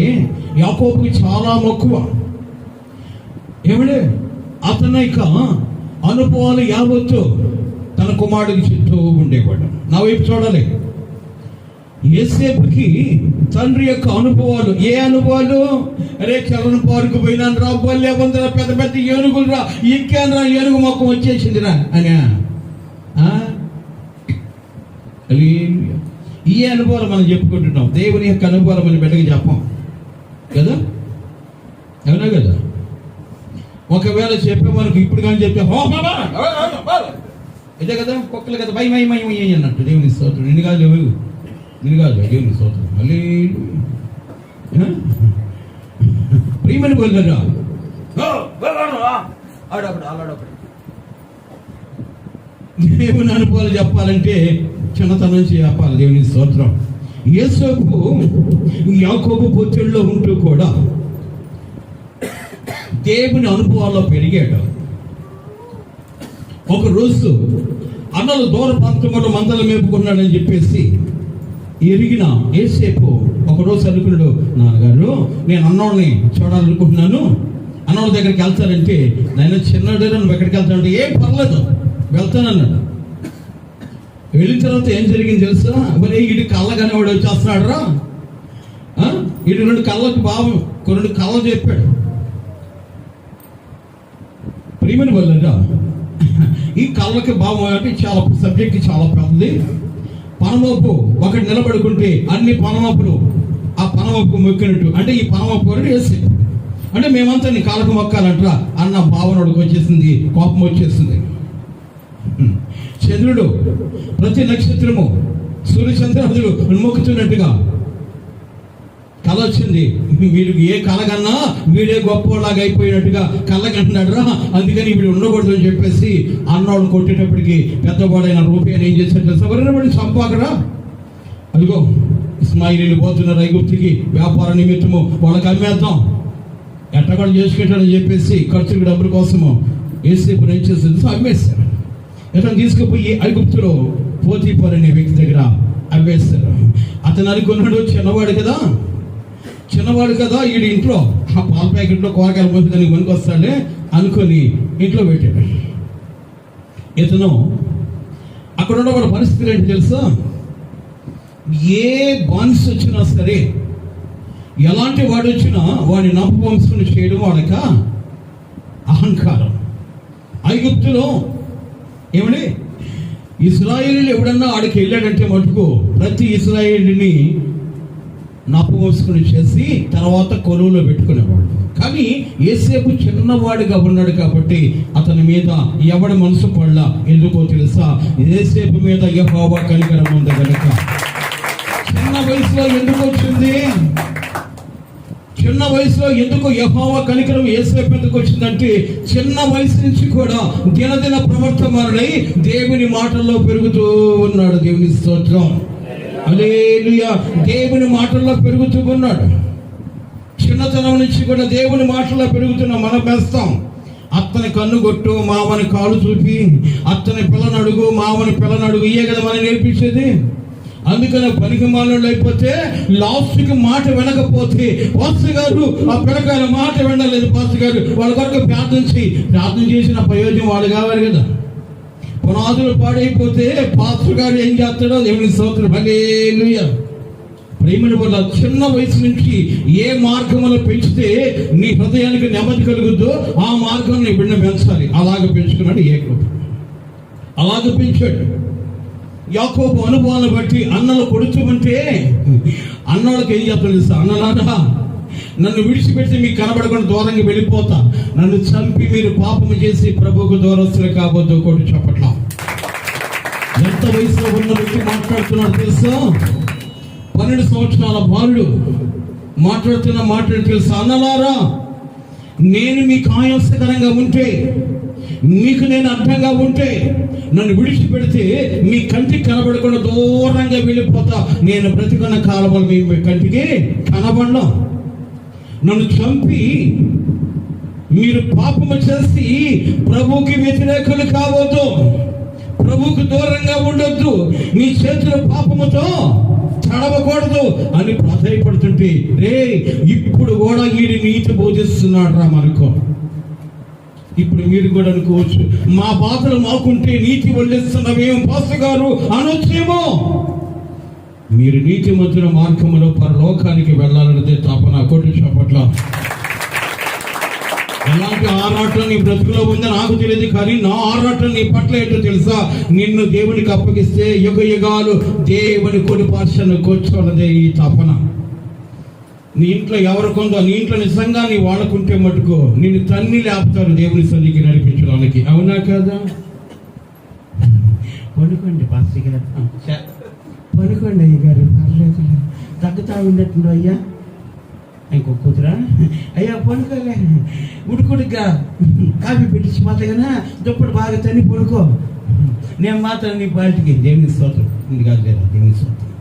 యాకోబుకి చాలా మక్కువ. ఏమిడే అతను ఇక అనుభవాలు యావత్తు తన కుమారుడికి చెప్తూ ఉండేవాడు. నా వైపు చూడాలి. యోసేపుకి తండ్రి యొక్క అనుభవాలు. ఏ అనుభవాలు? అరే చలన పార్కు పోయినాను రా, బల్లే వందర పెద్ద పెద్ద ఏనుగులు రా, ఎక్కాను రా, ఏనుగు మొక్క వచ్చేసింది రా అని. ఈ అనుభవాలు మనం చెప్పుకుంటున్నాం. దేవుని యొక్క అనుభవాలు మనం బిడ్డకి చెప్పాం కదా. అవునా కదా? ఒకవేళ చెప్పే మనకు ఇప్పుడు కానీ చెప్తే ఇదే కదా, కుక్కలు కదా, భయ భయ భయం అన్నట్టు. దేవుని స్తోత్రం. నిన్ను కాదు దేవుని స్తోత్రం. హల్లెలూయా. ప్రియమని వెళ్ళరా ఆడొకడు. దేవుని అనుభవాలు చెప్పాలంటే చిన్నతనం నుంచి చెప్పాలి. దేవుని స్తోత్రం. యోసేపు యాకోబు పొత్తిళ్ళలో ఉంటూ కూడా దేవుని అనుభవాల్లో పెరిగాడు. ఒక రోజు అన్నలు దూర ప్రాంతంలో మందలు మేపుకున్నాడని చెప్పేసి ఎరిగిన యోసేపు ఒకరోజు అనుకున్నాడు, నాన్నగారు నేను అన్నోడిని చూడాలనుకుంటున్నాను, అన్నోడి దగ్గరికి వెళ్తానంటే నేను చిన్నడు నువ్వు ఎక్కడికి వెళ్తానంటే ఏం పర్లేదు వెళ్తానన్నాడు. వెళ్ళిన తర్వాత ఏం జరిగింది తెలుసా? మరి ఇటు కళ్ళగానే వాడు వచ్చేస్తున్నాడు రా, ఇటు రెండు కళ్ళకు బాబు రెండు కళ్ళ చెప్పాడు. ప్రియమైన వాళ్ళరా, ఈ కళ్ళకి భావం అంటే చాలా సబ్జెక్ట్ చాలా పెద్దది. పనమోపు ఒకటి నిలబడుకుంటే అన్ని పనమోపులు ఆ పనమోపు మొక్కినట్టు, అంటే ఈ పనమోపు ఒకటి వేసి అంటే మేమంతా నీ కాళ్ళకు మొక్కాలంటరా అన్న భావనోడికి వచ్చేసింది, కోపం వచ్చేసింది. చంద్రుడు ప్రతి నక్షత్రము సూర్యచంద్రాదులు మొక్కుతున్నట్టుగా కళ వచ్చింది. వీడు ఏ కళగన్నా వీడే గొప్పలాగా అయిపోయినట్టుగా కళ్ళకంటున్నాడు రా, అందుకని వీడు ఉండకూడదు అని చెప్పేసి అన్నోడు కొట్టేటప్పటికి పెద్దవాడైన రూపాయని ఏం చేశాడు ఎవరైనా చంపాకరా, అదిగో ఇస్మాయిలీలు పోతున్నారు ఐగుప్తుకి వ్యాపార నిమిత్తము, వాళ్ళకి అమ్మేద్దాం ఎట్టగొడ చేసుకుంటాడని చెప్పేసి ఖర్చుకు డబ్బుల కోసము యోసేపుని ఏం చేస్తుంది అమ్మేస్తారు. ఇతను తీసుకుపోయి ఐగుప్తులో పోతీఫర్ అనే వ్యక్తి దగ్గర అమ్మేస్తారు. అతను అనుకున్నాడు చిన్నవాడు కదా వీడి ఇంట్లో ఆ పాల ప్యాకెట్లో కూరగాయల మంది దానికి పనికి వస్తాడే అనుకొని ఇంట్లో పెట్టాడు. ఇతను అక్కడ ఉన్న వాళ్ళ పరిస్థితులు ఏంటి తెలుసా? ఏ బాన్స్ వచ్చినా సరే, ఎలాంటి వాడు వచ్చినా వాడిని నపవంశకుని చేయడం వాడక అహంకారం. ఐగుప్తులో ఏమండి ఇశ్రాయేలీలు ఎవడన్నా ఆడికి వెళ్ళాడంటే మటుకు ప్రతి ఇశ్రాయేలీని నపవంశకుని చేసి తర్వాత కొలువులో పెట్టుకునేవాడు. కానీ యోసేపు చిన్నవాడిగా ఉన్నాడు కాబట్టి అతని మీద ఎవడి మనసు పడలా. ఎందుకో తెలుసా? యోసేపు మీద యెహోవా కనికరం ఉంది కనుక. చిన్న వయసులో ఎందుకు వచ్చింది? చిన్న వయసులో ఎందుకు యెహోవా కనికరం యోసేపు ఎందుకు వచ్చిందంటే చిన్న వయసు నుంచి కూడా దినదిన ప్రవర్తమానుడై దేవుని మాటల్లో పెరుగుతూ ఉన్నాడు. దేవుని స్తోత్రం, హల్లెలూయా. దేవుని మాటల్లో పెరుగుతూ ఉన్నాడు. చిన్నతనం నుంచి కూడా దేవుని మాటల్లో పెరుగుతున్న మనం వేస్తాం. అత్తని కన్ను కొట్టు, మామని కాలు చూపి, అత్తని పిల్లనడుగు, మామని పిల్లనడుగు, ఇయే కదా మనం నేర్పించేది. అందుకని పనికి మానవులు అయిపోతే లాస్ట్కి మాట వినకపోతే పాస్టర్ గారు ఆ పిల్లకాయల మాట వినలేదు, పాస్టర్ గారు వాళ్ళ కొరకు ప్రార్థన చేసిన ప్రయోజనం వాళ్ళు కావాలి కదా. పునాదులు పాడైపోతే పాస్టర్ గారు ఏం చేస్తాడో దేవుని స్తోత్రం, హల్లెలూయా. ప్రేమని వల్ల చిన్న వయసు నుంచి ఏ మార్గంలో పెంచితే నీ హృదయానికి నెమ్మది కలుగుద్దో ఆ మార్గం నీ బిడ్డ పెంచాలి. అలాగే పెంచుకున్నాడు యాకోబు, అలాగే పెంచాడు. యాకోబు అనుభవాన్ని బట్టి అన్నలు కొడుచుమంటే అన్నోళ్ళకి ఏం చెప్తాడు తెలుసా? అన్నలారా, నన్ను విడిచిపెట్టి మీకు కనబడకుండా దూరంగా వెళ్ళిపోతా, నన్ను చంపి మీరు పాపము చేసి ప్రభువుకు దూరస్తులు కాబోద్దు కొట్టు చెప్పట్లా. ఎంత వయసులో ఉన్న వ్యక్తి మాట్లాడుతున్నాడు తెలుసా? 12 సంవత్సరాల బాలుడు మాట్లాడుతున్న మాట్లాడి తెలుసా? అన్నలారా, నేను మీకు ఆయాసకరంగా ఉంటే, మీకు నేను అడ్డంగా ఉంటే, నన్ను విడిచిపెడితే మీ కంటికి కనబడకుండా దూరంగా వెళ్ళిపోతా. నేను బ్రతికున్న కాలంలో మీ కంటికి కనబడను. నన్ను చంపి మీరు పాపము చేసి ప్రభువుకి వ్యతిరేకులు కావద్దు, ప్రభువుకు దూరంగా ఉండొద్దు, మీ చేతుల పాపముతో తడవకూడదు అని ప్రాధాయపడుతుంటే రే ఇప్పుడు కూడా వీడి నీతి బోధిస్తున్నాడు రా మనకు. ఇప్పుడు మీరు కూడా అనుకోవచ్చు, మా బాధలు మాకుంటే నీతి వల్లిస్తున్నామేం పాస్టర్ గారు అనొచ్చేమో. మీరు నీతి మధ్యన మార్గంలో పరలోకానికి వెళ్ళాలన్నదే తపన. కొట్టు చప్పట్ల. ఎలాంటి ఆరాటం నీ బ్రతుకులో ఉందో నాకు తెలియదు, కానీ నా ఆరాటం నీ పట్ల ఏంటో తెలుసా? నిన్ను దేవునికి అప్పగిస్తే యుగ యుగాలు దేవుని కొడి పార్శ్వను కూర్చోన్నదే ఈ తపన. నీ ఇంట్లో ఎవరికొందో, నీ ఇంట్లో నిజంగా నీ వాళ్ళకుంటే మటుకు నిన్ను తన్ని లేపుతారు దేవుని సన్నిధికి నడిపించడానికి. అవునా కదా? పనుకోండి పాస్టర్ గారు, పనుకోండి అయ్య గారు, పర్లేదు, తగ్గుతా ఉన్నట్టు అయ్యా. ఇంకో కూతురా, అయ్యా పనుకోలే, ఉడుకుడుగా కాఫీ పెట్టించి మాత్రగా దుప్పటి బాగా తన్ని పడుకో, నేను మాత్రం నీ పార్టీకి దేవుని స్తోత్రం. ఇది కాదు లేదా దేవుని స్తోత్రం.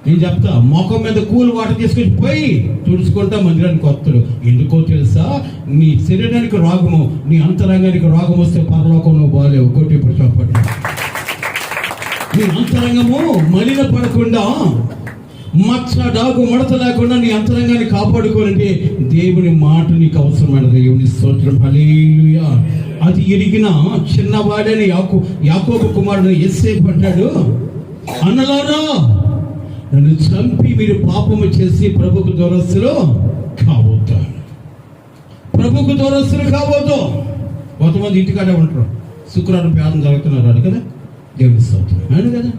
నేను చెప్తా, మొఖం మీద కూల్ వాటర్ తీసుకొచ్చి పోయి తుడుచుకుంటా మందిరానికి వస్తాడు. ఎందుకో తెలుసా? నీ శరీరానికి రోగము, నీ అంతరంగానికి రోగం వస్తే పరలోకంలో బాలేవు. కొట్టి ఇప్పుడు చెప్పండి. నీ అంతరంగము మలిన పడకుండా, మచ్చ డాగు మడత లేకుండా నీ అంతరంగాన్ని కాపాడుకోవాలంటే దేవుని మాట నీకు అవసరమైన. దేవుని స్తోత్రం. హల్లెలూయా. అది ఎరిగిన చిన్నవాడని యాకోబు కుమారుడు యోసేపు అంటాడు, అన్నలారా నన్ను చంపి మీరు పాపము చేసి ప్రభుకు దూరస్తులు కావద్దు. ప్రభుకు దూరస్తులు కావద్దు. కొంతమంది ఇంటికాడే ఉంటారు, శుక్రవారం ప్రార్థన జరుగుతున్నారు కదా, దేవుని స్తోత్రం అని కదా.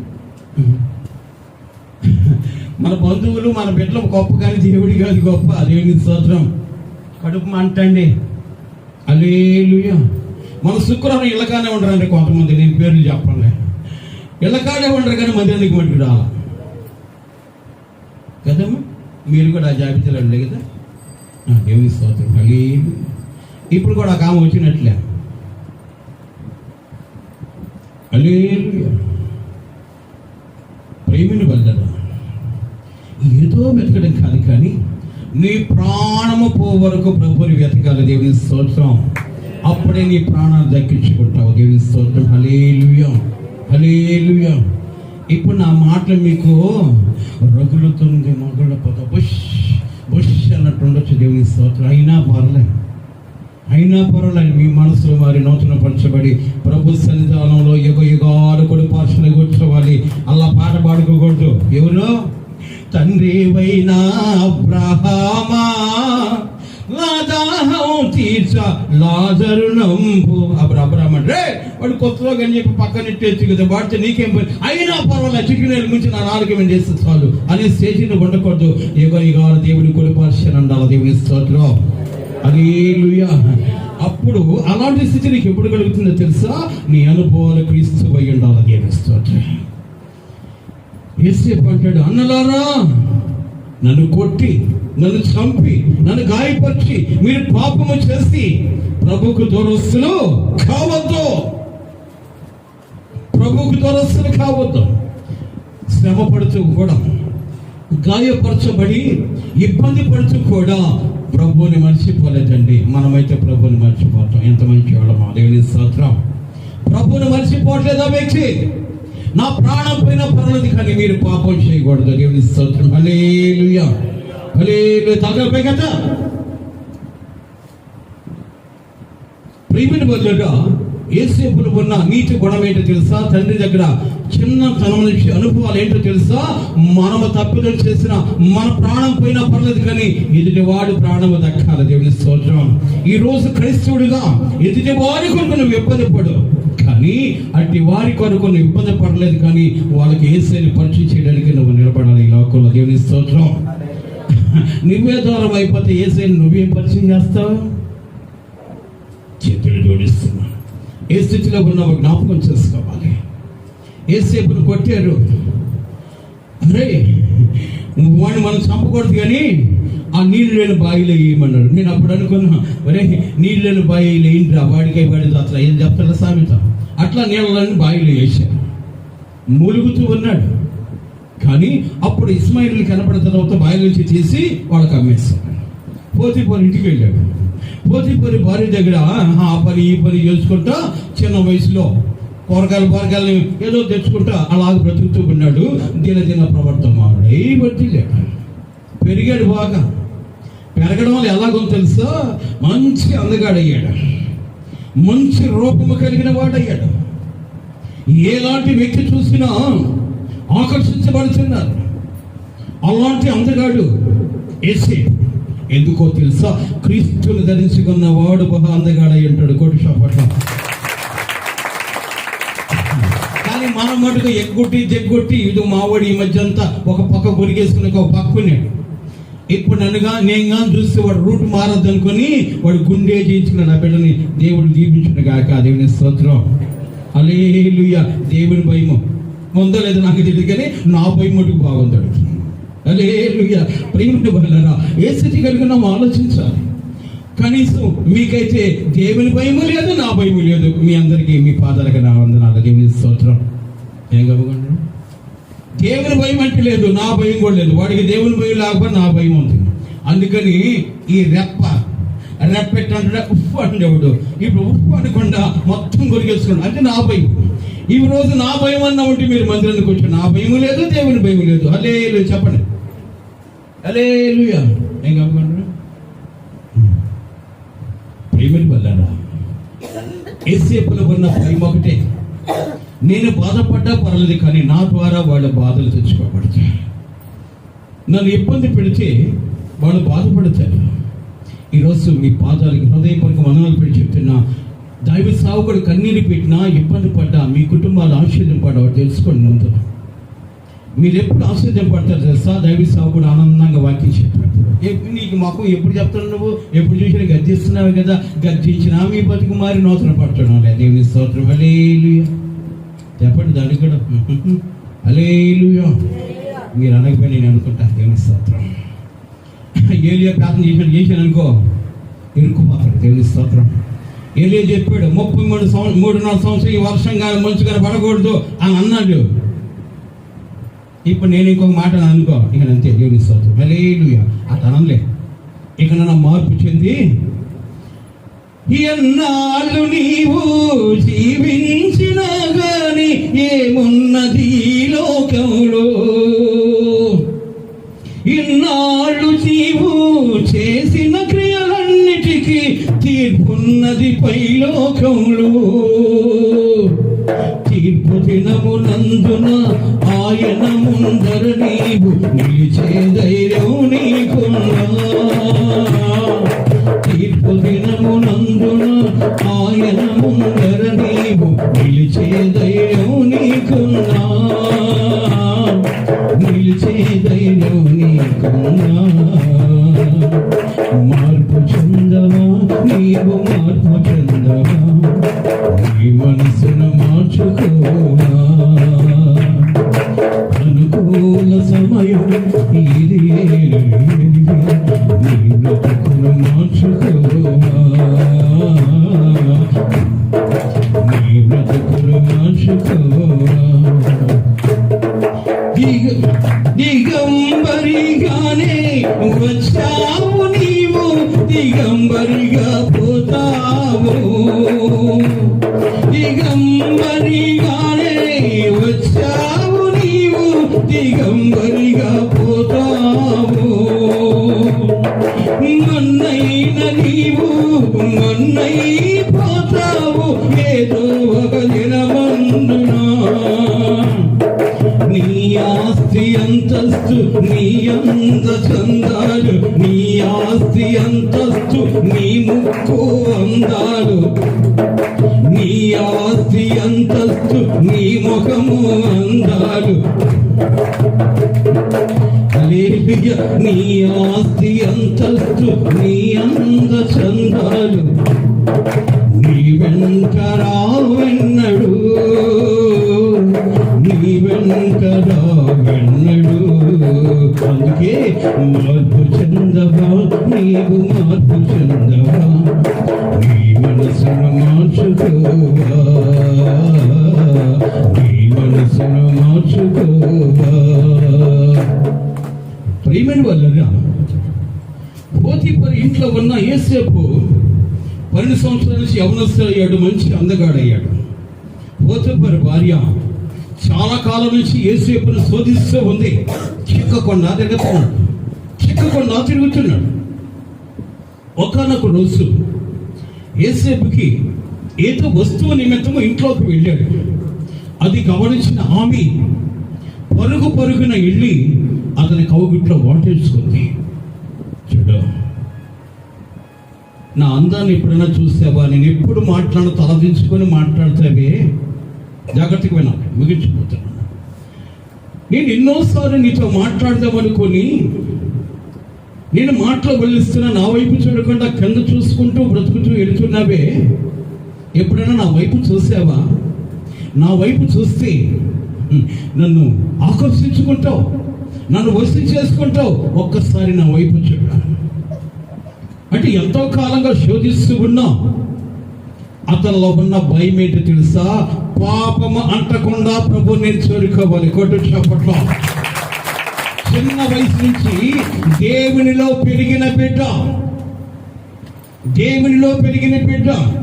మన బంధువులు మన బిడ్డలు గొప్ప కానీ దేవుడి కాదు గొప్ప. దేవుని స్తోత్రం. కడుపు మంటండి. హల్లెలూయా. మన శుక్రవారం ఇళ్ళకానే ఉండరండి కొంతమంది. నేను పేర్లు చెప్పండి. ఇళ్ళకాడే ఉండరు కానీ మందిరానికి మట్టుకు రాల కదమ్మా. మీరు కూడా ఆ జాబితాలో ఉండే కదా. దేవుని స్తోత్రం. హల్లెలూయా. ఇప్పుడు కూడా ఆ కామ వచ్చినట్లే. హల్లెలూయా. ప్రేమిని వల్లరా ఏదో వెతకడం కాదు, కానీ నీ ప్రాణము పో వరకు ప్రభుని వెతకాలి. దేవుని స్తోత్రం. అప్పుడే నీ ప్రాణాలు దక్కించుకుంటావు. దేవుని స్తోత్రం. హల్లెలూయా. హల్లెలూయా. ఇప్పుడు నా మాటలు మీకు రగులుతుంది, మొగల పొద బుష్ బుష్ అన్నట్టు ఉండొచ్చు. దేవుని స్తోత్రం. అయినా పర్వాలేదు మీ మనసులో వారి నూతన పరచబడి ప్రభు సన్నిధానంలో యుగ యుగాలు కూడా పార్శ్వలు కూర్చోవాలి. అలా పాట పాడుకోకూడదు. ఎవరు? తండ్రి వైనా అబ్రహామా లాదాహం తీర్చ లాజరు నంబు. అబ్రహాం అంటే వాడు కొత్తలో కానీ చెప్పి పక్కనెట్టేచ్చు కదా, వాడితే నీకేం పని. అయినా పర్వాలేదు, చికెన్ నుంచి నా ఆరోగ్యం చేస్తే చాలు అనే స్టేజీని ఉండకూడదు. యుగ యుగాలు దేవుని కూడా పార్శ్వలు ఉండాలి. దేవుని స్తోత్రం. హల్లెలూయా. అప్పుడు అలాంటి స్థితి నీకు ఎప్పుడు కలుగుతుందో తెలుసా? నీ అనుభవాలు క్రీస్తు అయి ఉండాలి. దేవుని స్తోత్రం. యేసేపు అంటాడు, అన్నలారా నన్ను కొట్టి, నన్ను చంపి, నన్ను గాయపరిచి మీరు పాపము చేసి ప్రభుకు దూరస్తులు కావద్దు. ప్రభుకు దూరస్తులు కావద్దు. శ్రమ పడుతూ కూడా, గాయపరచబడి ఇబ్బంది పడుతూ కూడా ప్రభువుని మర్చిపోలేదండి. మనమైతే ప్రభువుని మర్చిపోతాం. ఎంత మంచి వాళ్ళమా. దేవుని స్తోత్రం. ప్రభువుని మర్చిపోవట్లేదా వ్యక్తి? నా ప్రాణం పోయినా పర్వాలేదు కానీ మీరు పాపం చేయకూడదు. దేవుని స్తోత్రం. హల్లెలూయా. హల్లెలూయా. తగలపై కదా ప్రియమైన వల్లగా యేసేపులో ఉన్న నీతి గుణం ఏంటో తెలుసా? తండ్రి దగ్గర చిన్నతనం నుంచి అనుభవాలు ఏంటో తెలుసా? మనము తప్పిదలు చేసిన మన ప్రాణం పోయినా పర్లేదు కానీ ఎదుటివాడు ప్రాణము దక్కాలి. దేవుని స్తోత్రం. ఈ రోజు క్రైస్తవుడిగా ఎదుటివారి కొరకు నువ్వు ఇబ్బంది పడు, కానీ అట్టి వారి కొరకు నువ్వు ఇబ్బంది పడలేదు, కానీ వాళ్ళకి యేసుని పరిచయం చేయడానికి నువ్వు నిలబడాలి ఈ లోకంలో. దేవుని స్తోత్రం. నువ్వే దూరం అయిపోతే యేసుని నువ్వేం పరిచయం చేస్తావు? చేతులు జోడిస్తున్నా. ఏ స్థితిలో ఉన్నావో జ్ఞాపకం చేసుకోవాలి. యేసేపును కొట్టారు. అరే వాడిని మనం చంపకూడదు కానీ ఆ నీళ్ళు లేని బాయిలో వేయమన్నాడు. నేను అప్పుడు అనుకున్నా, అరే నీళ్ళు లేని బాయిలో ఏంట్రా, వాడికై వాడి అట్లా ఏం చెప్తారా సామెత. అట్లా నీళ్ళని బాయిలో వేశారు. మూలుగుతూ ఉన్నాడు. కానీ అప్పుడు ఇస్మాయిల్ కనపడిన తర్వాత బావి నుంచి తీసి వాళ్ళకి అమ్మేస్తాడు. పోతీపోరు ఇంటికి వెళ్ళాడు. పోతీపోరు భార్య దగ్గర ఆ పని ఈ పని చేసుకుంటా చిన్న వయసులో కూరగాయలు ఏదో తెచ్చుకుంటా అలాగ బ్రతుకుతూ ఉన్నాడు. దిన ప్రవర్తమాడు. ఏ బట్టి లేక పెరిగాడు. బాగా పెరగడం వల్ల ఎలాగో తెలుసా? మంచి అందగాడయ్యాడు, మంచి రూపము కలిగిన వాడయ్యాడు. ఎలాంటి వ్యక్తి చూసినా ఆకర్షించబడుతున్నారు. అలాంటి అందగాడు యేసేపు. ఎందుకో తెలుసా? క్రీస్తుని ధరించుకున్న వాడు బహు అందగాడై ఉంటాడు. కోటి షాపట్ల. కానీ మనం మటుకు ఎగ్గొట్టి జగ్గొట్టి ఇది మావాడు ఈ మధ్య అంతా ఒక పక్క గురిగేసుకుని ఒక పక్కున్నాడు. ఇప్పుడు నేను చూస్తే వాడు రూట్ మారద్దు అనుకుని వాడు గుండె చేయించుకున్నాడు. ఆ బిడ్డని దేవుడు దీపించుడు గాక. దేవుని స్తోత్రం. హల్లెలూయా. దేవుని భయము ఉందో లేదో నాకు తెలియదు కానీ నా భయం మటుకు బాగుంటాడు. హల్లెలూయా. ప్రేమిటి వల్లరా ఏ స్థితి కలిగినా ఆలోచించాలి. కనీసం మీకైతే దేవుని భయము లేదు, నా భయము లేదు. మీ అందరికీ మీ పాదాలకు నా వందనాలు. దేవుని స్తోత్రం. ఏం కనుగొంటారు? దేవుని భయం అంటే లేదు, నా భయం కూడా లేదు. వాడికి దేవుని భయం లేకపోతే నా భయం ఉంది. అందుకని ఈ రెప్పెట్టంటే ఉప్పు అంటేవాడు, ఇప్పుడు ఉప్పు అనకుండా మొత్తం కొరికేసుకోండి అంటే నా భయం. ఈ రోజు నా భయం అన్నా ఉంటే మీరు మందిరానికి వచ్చి నా భయం లేదు, దేవుని భయం లేదు. హల్లెలూయా చెప్పండి, హల్లెలూయా. ఏం కాకుండా ప్రేమని వల్లరా యేసేపులో ఉన్న భయం ఒకటే. నేను బాధపడ్డా పర్లేదు, కానీ నా ద్వారా వాళ్ళ బాధలు తెచ్చుకోబడతాయి. నన్ను ఇబ్బంది పెడితే వాళ్ళు బాధపడతారు. ఈరోజు మీ పాదాలకి హృదయపూర్వక వందనాలు పెట్టి చెప్తున్నా, దైవ సావుకుడు కన్నీరు పెట్టినా, ఇబ్బంది పడ్డా, మీ కుటుంబాలు ఆశ్చర్యపడ్డా తెలుసుకోండి. ముందు మీరు ఎప్పుడు ఆశ్చర్యపడతారు తెలుసా? దైవ సావుకుడు ఆనందంగా వాక్యం చెప్పినప్పుడు. నీకు మాకు ఎప్పుడు చెప్తున్నావు, నువ్వు ఎప్పుడు చూసినా గర్జిస్తున్నావు కదా, గర్జించినా మీ బతుకు మారి నూతన పడుతున్నావు. దేవుని స్తోత్రం, హల్లెలూయా చెప్పండి. దానికి కూడా హల్లెలూయా. మీరు అనకపోయి నేను అనుకుంటా. దేవుని స్తోత్రం. ఏలియా ప్రార్థన చేశాను అనుకో, ఇరుక్కుపోతాడు. దేవుని స్తోత్రం. ఏలియా చెప్పాడు 3.5 సంవత్సరం ఈ వర్షం కానీ మంచు కానీ పడకూడదు అని అన్నాడు. ఇప్పుడు నేను ఇంకొక మాట అనుకో, ఇక అంతే. దేవుని స్తోత్రం, హల్లెలూయా. అతనంలే ఇక నా మార్పు చెంది, ఎన్నాళ్ళు నీవు జీవించినా గాని ఏమున్నది లోకంలో, ఇన్నాళ్ళు నీవు చేసిన క్రియలన్నిటికీ తీర్పున్నది పైలోకంలో. తీర్పు దినమునందున ఆయన ముందర నీవు నిలిచే ధైర్యం నీకున్నా. తీర్పు దినమునందున ఆయన ముందర నీవు నిలిచే ధైర్యం నీకున్నా. నిలిచే ధైర్యం నీకున్నా. మార్పు చెందవా నీవు, మార్పు చెందవా, నీ మనసును మార్చుకోవా. అనుకూల సమయం ఇది, నీ బ్రతుకును మార్చుకోవా. నీ బ్రతుకును మార్చుకోవా. దిగంబరిగానే వచ్చావు నీవు, దిగంబరిగా పోతావు. దిగంబరిగానే వచ్చావు నీవు, దిగంబరిగా పోతావు. మన్నైన నీవు మన్నైపోతావు ఏదో ఒక దినమందునా. నీ ఆస్తి అంతస్తు, నీ అంద చందాలు, నీ ఆస్తి అంతస్తు, నీ ముక్కు అందాలు, నీ ఆస్తి అంతస్తు, నీ ముఖము అందాలు. హల్లెలూయా. నీ ఆస్తి అంతస్తు, నీ అంద చందాలు, నీ వెంట రావెన్నడు, నీ వెంట రావెన్నడు. అందుకే మార్పు చెందవా నీవు, మార్పు చెందవా, నీ మనసును మార్చుకోవా. నీ మనసును మార్చుకోవా. ప్రేమని వల్లగా పోతీఫరు ఇంట్లో ఉన్న యోసేపు 12 సంవత్సరాల నుంచి యవనస్తుడయ్యాడు, మంచి అందగాడయ్యాడు. పోతీఫరు భార్య చాలా కాలం నుంచి యోసేపును శోధిస్తూ ఉంది. చిక్కకుండా తిరుగుతున్నాడు. ఒకానొక రోజు యోసేపుకి ఏదో వస్తువు నిమిత్తము ఇంట్లోకి వెళ్ళాడు. అది గమనించిన ఆమె పరుగున వెళ్ళి అతని కౌగిట్లో వాటేసుకుంది. చూడు, నా అందాన్ని ఎప్పుడైనా చూసావా? నేను ఎప్పుడు తలదించుకొని మాట్లాడతావే, జాగ్రత్తగా వినాలి, ముగించిపోతున్నాను. నేను ఎన్నోసార్లు నీతో మాట్లాడదామనుకొని నేను మాటలు వెళ్ళిస్తున్నా, నా వైపు చూడకుండా కింద చూసుకుంటూ బ్రతుకుతూ వెళుతున్నావే. ఎప్పుడైనా నా వైపు చూసావా? నా వైపు చూస్తే నన్ను ఆకర్షించుకుంటావు, నన్ను వస్తు చేసుకుంటావు. ఒక్కసారి నా వైపు చూడ. అంటే ఎంతో కాలంగా శోధిస్తూ ఉన్నా అతనిలో ఉన్న భయం ఏంటో తెలుసా? పాపము అంటకుండా ప్రభు నేను చేరుకోవాలి. కొట్టు చప్పట్లో. చిన్న వయసు నుంచి దేవునిలో పెరిగిన బిడ్డ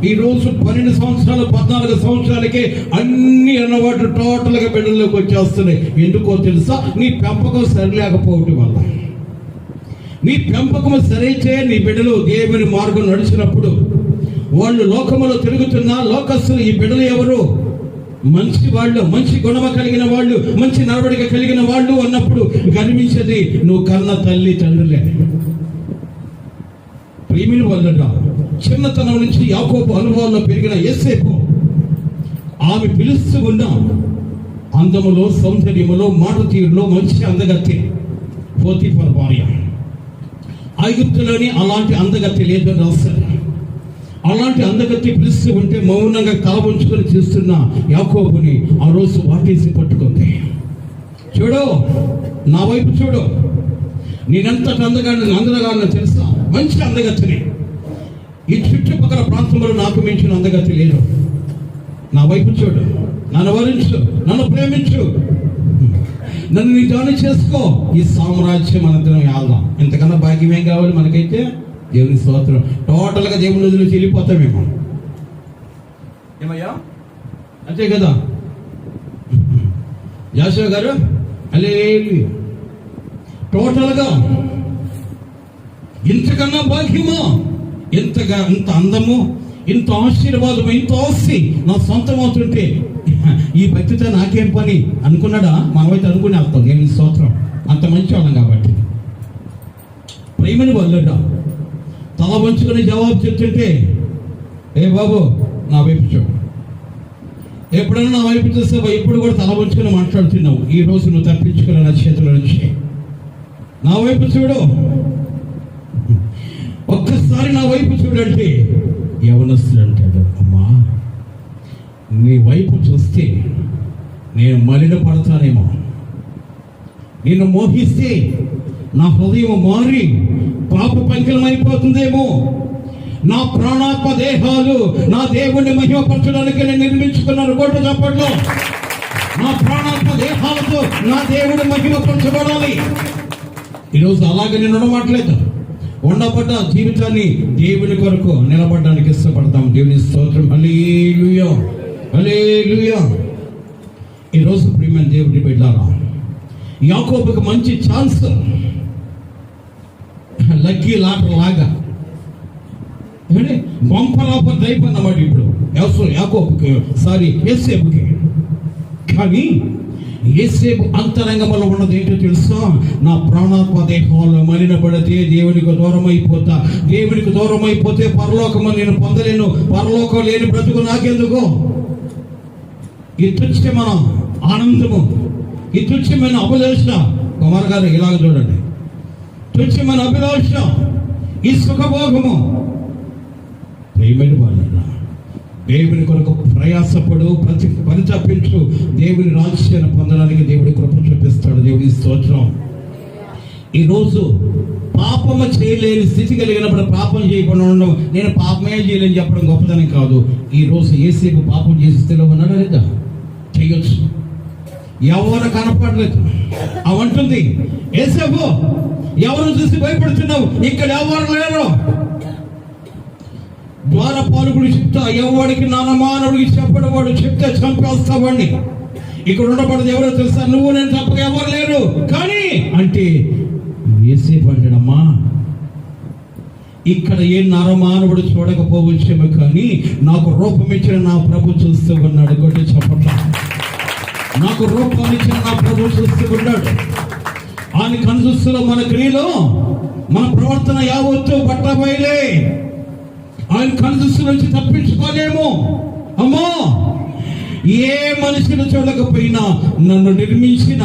ఈ రోజు 12 సంవత్సరాలు 14 సంవత్సరాలకే అన్ని అన్నవాటు టోటల్ గా బిడ్డల్లోకి వచ్చేస్తున్నాయి. ఎందుకో తెలుసా? నీ పెంపకం సరిలేకపోవటం వల్ల. నీ పెంపకం సరైతే నీ బిడ్డలు దేవుని మార్గం నడిచినప్పుడు వాళ్ళు లోకములో తిరుగుతున్న లోకస్తులు ఈ బిడ్డలు ఎవరు? మంచి వాళ్ళు, మంచి గుణమ కలిగిన వాళ్ళు, మంచి నడవడిక కలిగిన వాళ్ళు అన్నప్పుడు గర్వించేది నువ్వు కన్న తల్లి తండ్రులే. ప్రేమిని వల్ల చిన్నతనం నుంచి యాకోబు అనుభవాల్లో పెరిగిన యోసేపు ఆమె పిలుస్తూ ఉన్న అందములో, సౌందర్యములో, మాట తీరులో మంచి అందగత్తి పోతీఫర్ భార్య. ఐగుప్తులోని అలాంటి అందగత్తి లేదని రాశారు. అలాంటి అందగత్తి పిలుస్తూ ఉంటే మౌనంగా తల ఉంచుకొని చూస్తున్న యాకోబుని ఆ రోజు వాటేసి పట్టుకుంది. చూడు, నా వైపు చూడు, నేనెంత అందగాడిని తెలుసా? మంచి అందగత్తిని. ఈ చుట్టుపక్కల ప్రాంతంలో నాకు మించిన అందగత్తి లేదు. నా వైపు చూడు, నన్ను వరించు, నన్ను ప్రేమించు, నన్ను నీ దాన్ని చేసుకో, ఈ సామ్రాజ్యం అనంతరం వెళ్దాం. ఇంతకన్నా భాగ్యం ఏం కావాలి మనకైతే? దేవుని స్తోత్రం. టోటల్ గా దేవుని రోజులు చెల్లిపోతామేమో, ఏమయ్యా? అంతే కదా యాశవ గారు? హల్లెలూయా. టోటల్ గా ఇంతకన్నా భాగ్యమా? ఇంత అందము, ఇంత ఆశీర్వాదము, ఇంత ఆస్తి నా సొంతం అవుతుంటే ఈ భక్తితో నాకేం పని అనుకున్నాడా? మనమైతే అనుకునే వస్తాం. దేవుని స్తోత్రం. అంత మంచి వాళ్ళం కాబట్టి. ప్రేమని వల్లడా తల వంచుకొని జవాబు చెప్తుంటే, ఏ బాబు నా వైపు చూడు. ఎప్పుడైనా నా వైపు చూస్తావా? ఎప్పుడు కూడా తల వంచుకొని మాట్లాడుతున్నావు. ఈ రోజు నువ్వు తప్పించుకున్న నా చేతుల నుంచి నా వైపు చూడు, ఒక్కసారి నా వైపు చూడంటే యవనస్తుడు అంటాడు, అమ్మా నీ వైపు చూస్తే నేను మలిన పడతానేమో, నిన్ను మోహిస్తే నా హృదయం మారి పాప పంకిలమైపోతుందేమో, నా ప్రాణాత్మ దేహాలు నా దేవుణ్ణి మహిమపరచడానికి నేను నిర్మించుకున్నాను. కొట్టు చప్పట్లో. నా ప్రాణాత్మ దేహాలతో నా దేవుడు మహిమపరచబడాలి. ఈరోజు అలాగే నేను ఉండమాట్లేదు. ఉండబడ్డ జీవితాన్ని దేవుని కొరకు నిలబడడానికి ఇష్టపడతాం. దేవుని స్తోత్రం. హల్లెలూయా, హల్లెలూయా. ఈరోజు ప్రియమైన దేవుని బిడ్డలారా, యాకోబుకు మంచి ఛాన్స్, లక్కీ లాటర్ లాగా పంపలాప డ్రైవ్ అన్నమాట ఇప్పుడు యాకోబుకి, యోసేపుకి. కానీ యోసేపు అంతరంగంలో ఉన్నది ఏంటో తెలుసా? నా ప్రాణాత్మ దేహంలో మలినపడితే దేవునికి దూరం అయిపోతా. దేవునికి దూరం అయిపోతే పరలోకము నేను పొందలేను. పరలోకం లేని బ్రతుకు నాకెందుకు? ఈ తుచ్చమైన ఆనందము, ఈ తుచ్చమైన అభిలాష. కుమార్ గారు ఇలాగ చూడండి, తుచ్చమైన అభిలాష, ఈ సుఖభోగము. ప్రేమని వాళ్ళ దేవుని కొరకు ప్రయాసపడు, పరితపించు. దేవుని రాజ్యాన్ని పొందడానికి దేవుడి కృప చూపిస్తాడు. దేవుని స్తోత్రం. ఈరోజు పాపము చేయలేని స్థితి కలిగినప్పుడు పాపం చేయకుండా ఉండడం, నేను పాపమే చేయలేని చెప్పడం గొప్పదనం కాదు. ఈరోజు యేసేపు పాపం చేసి స్థితిలో ఉన్నాడా లేదా? చేయొచ్చు. ఎవరు కనపడలేదు అవంటుంది. యేసేపు ఎవరు చూసి భయపడుతున్నావు? ఇక్కడ ఎవరు లేరు. ద్వారపాలకుడు చెప్తా, ఎవడికి నానమానవుడికి చెప్పడవాడు చెప్తే చంపేస్తావాడిని. ఇక్కడ ఉండబడదు ఎవరో తెలుసా? నువ్వు నేను తప్పక ఎవరు లేరు. కానీ అంటే యేసేపు అంటాడమ్మా, ఇక్కడ ఏ నరమానవుడు చూడకపోవచ్చేమో కానీ నాకు రూపం ఇచ్చిన నా ప్రభు చూస్తూ ఉన్నాడు. కొట్టి చెప్పట్ల. నాకు రూపాన్ని ఇచ్చిన నా ప్రభు చూస్తూ ఉన్నాడు. ఆయన కనుదృష్టిలో మన క్రియలో మన ప్రవర్తన యావత్తు బట్టబయలే. ఆయన కనుదృష్టి నుంచి తప్పించుకోలేము. అమ్మా, ఏ మనిషిని చూడకపోయినా నన్ను నిర్మించిన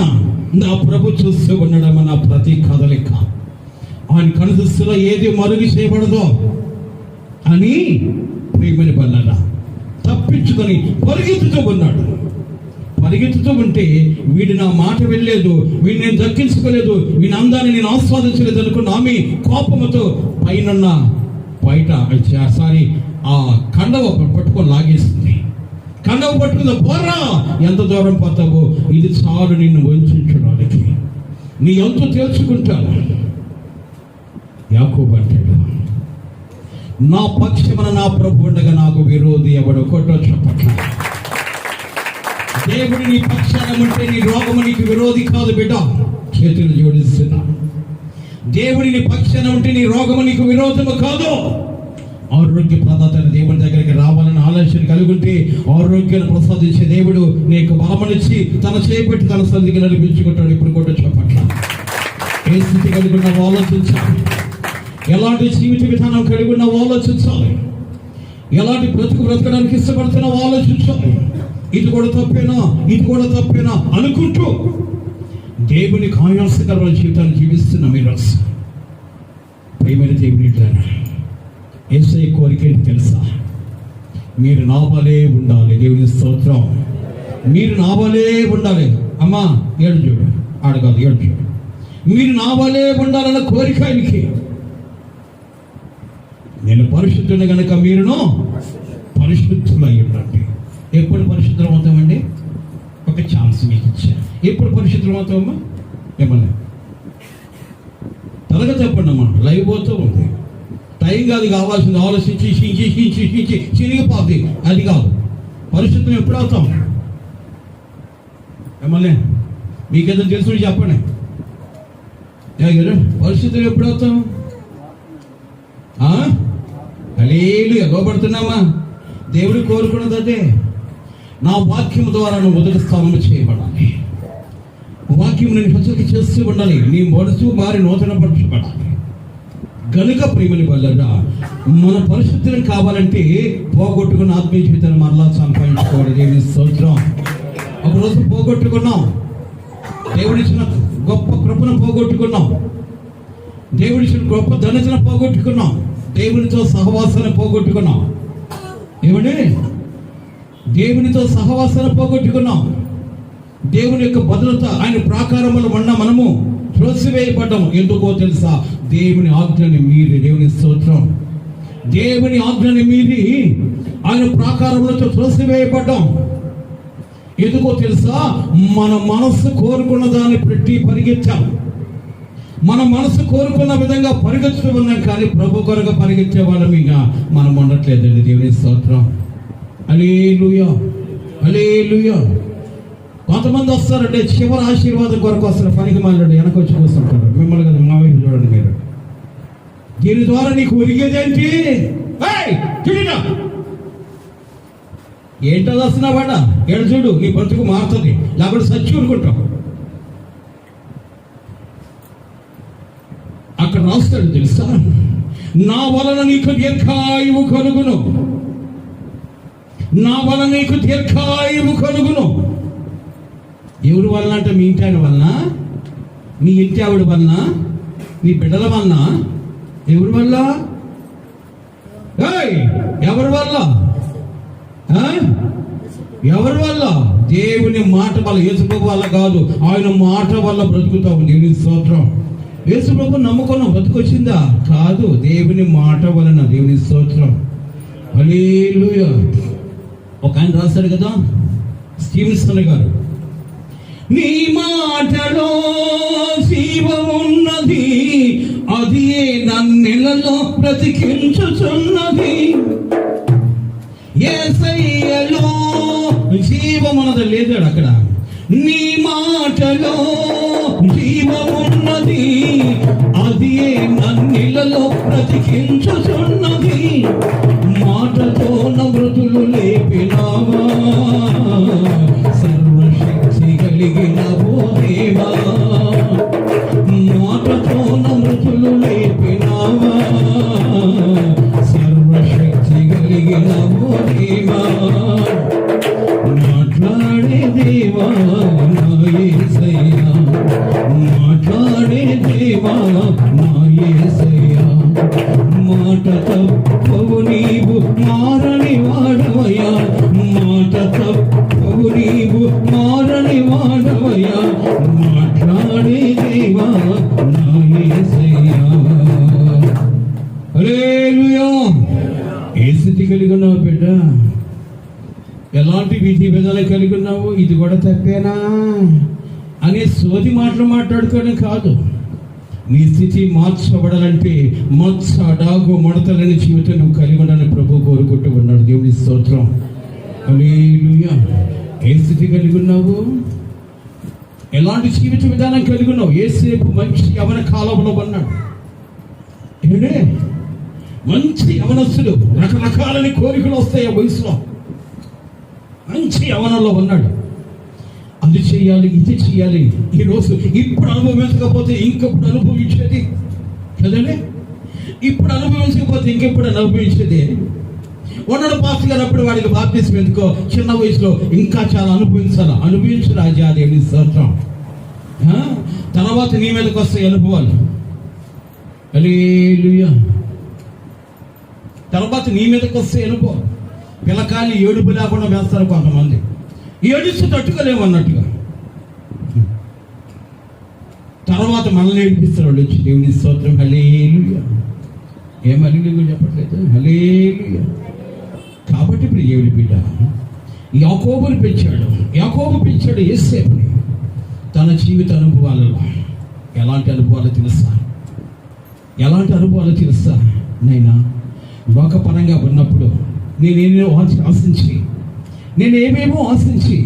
నా ప్రభు చూస్తూ ఉండడం నా ప్రతి కదలిక. ఆయన కనుదృష్టిలో ఏది మరుగు చేయబడదో అని ప్రేమని బల్లరా తప్పించుకొని పరిగెత్తుతూ ఉన్నాడు. పరిగెత్తుతూ ఉంటే వీడు నా మాట వెళ్ళలేదు, వీడిని నేను దక్కించుకోలేదు, వీని అందాన్ని నేను ఆస్వాదించలేదు అనుకున్న ఆమె కోపముతో బయట ఆ కండవ పట్టుకొని లాగేస్తుంది. కండవ పట్టుకుందా, పోరా, ఎంత దూరం పోతావో, ఇది చాలు నిన్ను వంచడానికి, నీ ఎంతో తెలుసుకుంటాను. యాకోబు అంటాడు, నా పక్షమున నా ప్రభు ఉండగా నాకు విరోధి ఎవడు? కొట్టో చెప్పట్ల. దేవుడు నీ పక్షాన ఉంటే నీ రోగము నీకు విరోధి కాదు బిడ్డ. చేతులు జోడిస్తున్నా. దేవుడి నీ పక్షాన ఉంటే నీ రోగము నీకు విరోధము కాదు. ఆరోగ్య ప్రదాత దేవుడి దగ్గరికి రావాలని ఆలోచన కలిగి ఉంటే ఆరోగ్యాన్ని ప్రసాదించే దేవుడు నీకు బలమనిచ్చి తన చేపట్టి తన సంధికి నడిపించుకుంటాడు. ఇప్పుడు కూడా చెప్పట్ల. ఏ స్థితి కలిగి ఉన్నావో ఆలోచించాలి. ఎలాంటి జీవిత విధానం కలిగి ఉన్నావో ఆలోచించాలి. ఎలాంటి బ్రతకడానికి ఇష్టపడుతున్నావో ఆలోచించాలి. ఇది కూడా తప్పేనా అనుకుంటూ దేవునికి ఆయాసకరమైన జీవితాన్ని జీవిస్తున్నాం. మీరు ప్రియమైన దేవుని యేసయ్య కోరిక ఏంటి తెలుసా? మీరు నా వలే ఉండాలి. దేవుని స్తోత్రం. మీరు నా వలే ఉండాలి. అమ్మా ఏడు చూడు, ఆడకాదు, ఏడు చూడు. మీరు నా వలే ఉండాలన్న కోరిక ఆయనకి. నేను పరిశుద్ధుని కనుక మీరును పరిశుద్ధులై ఉండండి. ఎప్పుడు పరిశుద్ధం అవుతామండి? ఒక ఛాన్స్ మీకు ఇచ్చాను. ఎప్పుడు పరిశుద్ధం అవుతామమ్మా? ఏమన్నా త్వరగా చెప్పండి అమ్మా, లైవ్ పోతూ ఉంది. టైం కాదు కావాల్సింది, ఆలోచించి చిరిగిపోద్ది. అది కాదు. పరిశుద్ధం ఎప్పుడు అవుతాం? ఏమన్నా మీకేదో తెలుసు చెప్పండి. పరిశుద్ధం ఎప్పుడు అవుతాం? హల్లెలూయా. లోబడుతున్నామా? దేవుడు కోరుకున్నది అదే. నా వాక్యం ద్వారా నువ్వు మొదటి స్థానం చేయబడాలి. వాక్యం నేను హెచ్చరిక చేస్తూ ఉండాలి. నీ మనసు మారి నూతన పరచబడాలి. గనుక ప్రేమని వల్ల మన పరిశుద్ధం కావాలంటే పోగొట్టుకున్న ఆత్మీయ జీవితాన్ని మరలా సంపాదించుకోవాలి. దేవుని స్తోత్రం. ఒక రోజు పోగొట్టుకున్నాం. దేవుడిచ్చిన గొప్ప కృపను పోగొట్టుకున్నాం. దేవుడిచ్చిన గొప్ప ధనతను పోగొట్టుకున్నాం. దేవునితో సహవాసాన్ని పోగొట్టుకున్నాం. ఏమండి? దేవునితో సహవాసాన్ని పోగొట్టుకున్నాం. దేవుని యొక్క భద్రత, ఆయన ప్రాకారములు ఉన్న మనము త్రోసివేయబడ్డాము. ఎందుకో తెలుసా? దేవుని ఆజ్ఞని మీరి. దేవుని స్తోత్రం. దేవుని ఆజ్ఞని మీరి ఆయన ప్రాకారములతో త్రోసివేయబడ్డాం. ఎందుకో తెలుసా? మన మనస్సు కోరుకున్న దాన్ని పెట్టి పరిగెత్తాం. మన మనసు కోరుకున్న విధంగా పరిగెత్తుతూ ఉన్నాం, కానీ ప్రభు కొరకు పరిగెత్తే వాళ్ళం ఇక మనం ఉండట్లేదండి. దేవుని స్తోత్రం. హల్లెలూయా, హల్లెలూయా. కొంతమంది వస్తారంటే చివరి ఆశీర్వాదం కొరకు వస్తారు. పనికి మాట్లాడు వెనక వచ్చి కూర్చుంటారు. మిమ్మల్ని కదా మా వైపు చూడండి మీరు. దీని ద్వారా నీకు ఒరిగేదేంటి? ఏంటో వస్తున్నా వాడ ఏడు చూడు, నీ బ్రతుకు మారుతుంది. లేకపోతే సచ్చి ఊరుకుంటాం. అక్కడ రాస్తాడు తెలుసా? నా వలన నీకు దీర్ఘాయువు కలుగును. నా వలన నీకు దీర్ఘాయువు కలుగును. ఎవరి వలన అంటే మీ ఇంటి ఆయన వలన, మీ ఇంటి ఆవిడ వలన, మీ బిడ్డల వలన. ఎవరి వల్ల? ఎవరి వల్ల? ఎవరి వల్ల? దేవుని మాట వల్ల. యేసుప్రభు వల్ల కాదు, ఆయన మాట వల్ల బ్రతుకుతావు. దేవుని స్తోత్రం. యేసుప్రభు నమ్ముకున్నాం, బ్రతుకొచ్చిందా? కాదు, దేవుని మాట వలన. దేవుని స్తోత్రం. హల్లెలూయా. ఒక ఆయన రాశాడు కదా, స్టీవెన్సన్ గారు, నీ మాటలో జీవం ఉన్నది, అది నన్నెలలో బ్రతికించుచున్నది. యేసయ్యలో జీవం ఉన్నది లేదాడు అక్కడ. నీ మాటలో జీవమున్నది, అది నన్నిలలో బ్రతికించుచున్నది. మాటతో మృతులు లేపినావా, సర్వశక్తి కలిగిన ఓ దేవా. మాటతో మృతులు లేపినావా, సర్వశక్తి కలిగిన ఓ దేవా. మాట్లాడే దేవా నా యేసయ్యా, మాట్లాడే దేవా నా యేసయ్యా. మాట తప్పవు నీవు మారని వాడవయ్యా, మాట తప్పవు నీవు మారని వాడవయ్యా. మాట్లాడే దేవా నా యేసయ్యా. హల్లెలూయా. ఏ స్థితి కలిగి ఉన్నావు బిడ్డ? ఎలాంటి విధి విధాలు కలిగి ఉన్నావు, ఇది కూడా తప్పేనా అనే సోది మాటలు మాట్లాడుకోవడం కాదు. నీ స్థితి మార్చబడాలంటే మత్స డాగు ముడతలని జీవితం నువ్వు కలిగి ఉండాలని ప్రభు కోరుకుంటూ ఉన్నాడు. దేవుని స్తోత్రం. హల్లెలూయా. ఏ స్థితి కలిగి ఉన్నావు, ఎలాంటి జీవిత విధానం కలిగి ఉన్నావు? ఏసేపు మంచి యవన కాలంలో ఉన్నాడు. ఏడే మంచి యవనస్తుడు, రకరకాలని కోరికలు వస్తాయి ఆ వయసులో. మంచి యవనంలో ఉన్నాడు. అది చేయాలి, ఇది చేయాలి. ఈరోజు ఇప్పుడు అనుభవించకపోతే ఇంకెప్పుడు అనుభవించేది కదండి. ఇప్పుడు అనుభవించకపోతే ఇంకెప్పుడు అనుభవించేది. ఉన్నాడు పాస్టర్ గారు, అప్పుడు వాడికి బాప్తిస్మం ఎందుకో, చిన్న వయసులో ఇంకా చాలా అనుభవించు రాజా. దేవుని స్తోత్రం. తర్వాత నీ మీదకి వస్తాయి అనుభవాలు. హల్లెలూయా. తర్వాత నీ మీదకి వస్తాయి అనుభవం. పిల్లకాయలు ఏడుపు లేకుండా వేస్తారు కొంతమంది, ఏడుస్తూ తట్టుకోలేమన్నట్టుగా. తర్వాత మనల్ని ఏడిపిస్తారు వాళ్ళు వచ్చి. దేవుని స్తోత్రం. హల్లెలూయా. ఏం హల్లెలూయా చెప్పట్లేదు? హల్లెలూయా. కాబట్టి ఇప్పుడు దేవుని బిడ్డ యాకోబుని పెంచాడు యేసేపుని. తన జీవిత అనుభవాలలో ఎలాంటి అనుభవాలు తెలుసా నైనా? లోకపరంగా ఉన్నప్పుడు నేనేమేమో ఆశించి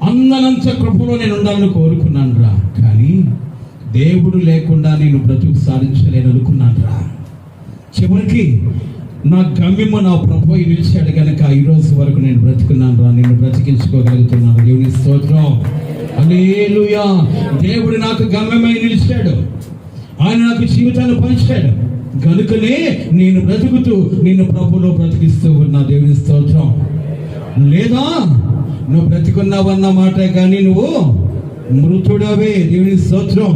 అందనంత కృపలో నేను ఉండాలని కోరుకున్నాను రా. కానీ దేవుడు లేకుండా నేను బ్రతుకు సాధించలేను అనుకున్నాను రా. చివరికి నా గమ్యము నా ప్రభు నిలిచాడు కనుక ఈరోజు వరకు నేను బ్రతుకున్నాను రా. నేను బ్రతికించుకోగలుగుతున్నాను. దేవుని స్తోత్రం. హల్లెలూయా. దేవుడు నాకు గమ్యమై నిలిచాడు. ఆయన నాకు జీవితాన్ని పంచాడు కనుకనే నేను బ్రతుకుతూ నిన్ను ప్రభులో బ్రతికిస్తూ ఉన్నా. దేవుని స్తోత్రం. లేదా నువ్వు బ్రతికున్నావన్న మాట కానీ నువ్వు మృతుడవే. దేవుని స్తోత్రం.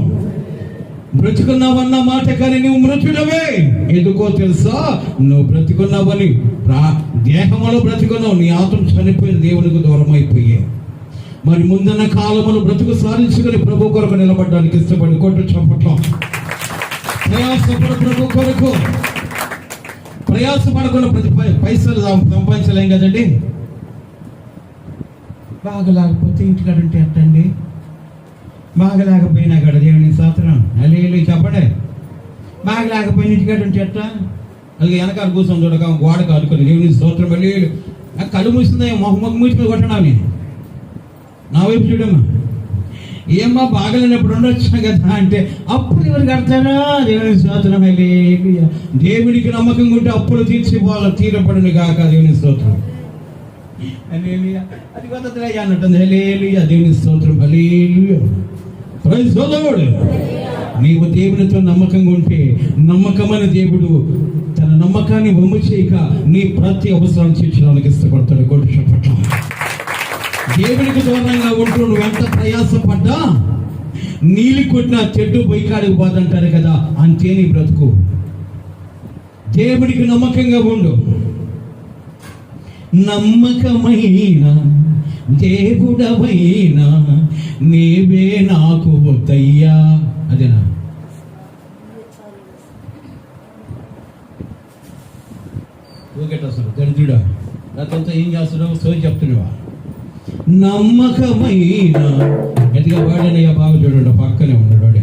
బ్రతుకున్నావన్న మాట కానీ నువ్వు మృతుడవే. ఎందుకో తెలుసా? నువ్వు బ్రతికున్నావని దేహంలో బ్రతికున్నావు, నీ ఆత్మ చనిపోయిన దేవునికి దూరం అయిపోయే. మరి ముందున్న కాలంలో బ్రతుకు సాధించుకొని ప్రభు కొరకు నిలబడడానికి ఇష్టపడి కొట్టు చప్పట్లో ప్రయాసపడు. ప్రభు కొరకు ప్రయాసపడకుండా ప్రతి పైసలు సంపాదించలేం కదండి. బాగా లేకపోతే ఇంటికాడ ఉంటే ఎట్టండి? బాగా లేకపోయినా కాడ దేవుని స్తోత్రం. హల్లెలూయా చెప్పండి. బాగా లేకపోయిన ఇంటికాడ ఉంటే ఎట్ట? అది వెనకాల కూర్చొని చూడక గోడకు ఆడుకొని దేవుని స్తోత్రం. హల్లెలూయా. కళ్ళు మూసిందా? మొహం మూసి మీద కొట్టడా? నేను నా వైపు చూడమ్మా. ఏమ్మా బాగలేనప్పుడు ఉండొచ్చు కదా అంటే అప్పులు ఎవరు కడతారా? దేవుని స్తోత్రం. హల్లెలూయా. దేవునికి నమ్మకంగా ఉంటే అప్పులు తీరపడును గాక. దేవుని స్తోత్రం. హల్లెలూయా. అది కొత్తగా అన్నట్టుంది. హల్లెలూయా. దేవుని స్తోత్రం. హల్లెలూయా. Praise the lord. నీవు దేవునితో నమ్మకంగా ఉంటే నమ్మకమైన దేవుడు తన నమ్మకాన్ని వమ్ము చేయక నీ ప్రతి అవసరాన్ని తీర్చడానికి ఇష్టపడతాడు. కొట్టు చప్పట్లు. దేవునికి దూరంగా ఉంటూ నువ్వు ఎంత ప్రయాసపడ్డా నీళ్ళు కొట్టిన చెడ్డు బైకాడికి పోదంటారు కదా, అంతే నీ బ్రతుకు. దేవునికి నమ్మకంగా ఉండు. నమ్మకమైన దేవుడవైనా నీవే నాకు వద్దయ్యా. అదేనా? అసలు దరిద్రుడా నాతో ఏం చేస్తున్నావు? సోది చెప్తున్నావా? నమ్మకమైన గట్టిగా వాడనయ్యా. బాగా చూడండి, పక్కనే ఉన్నాడు వాడే.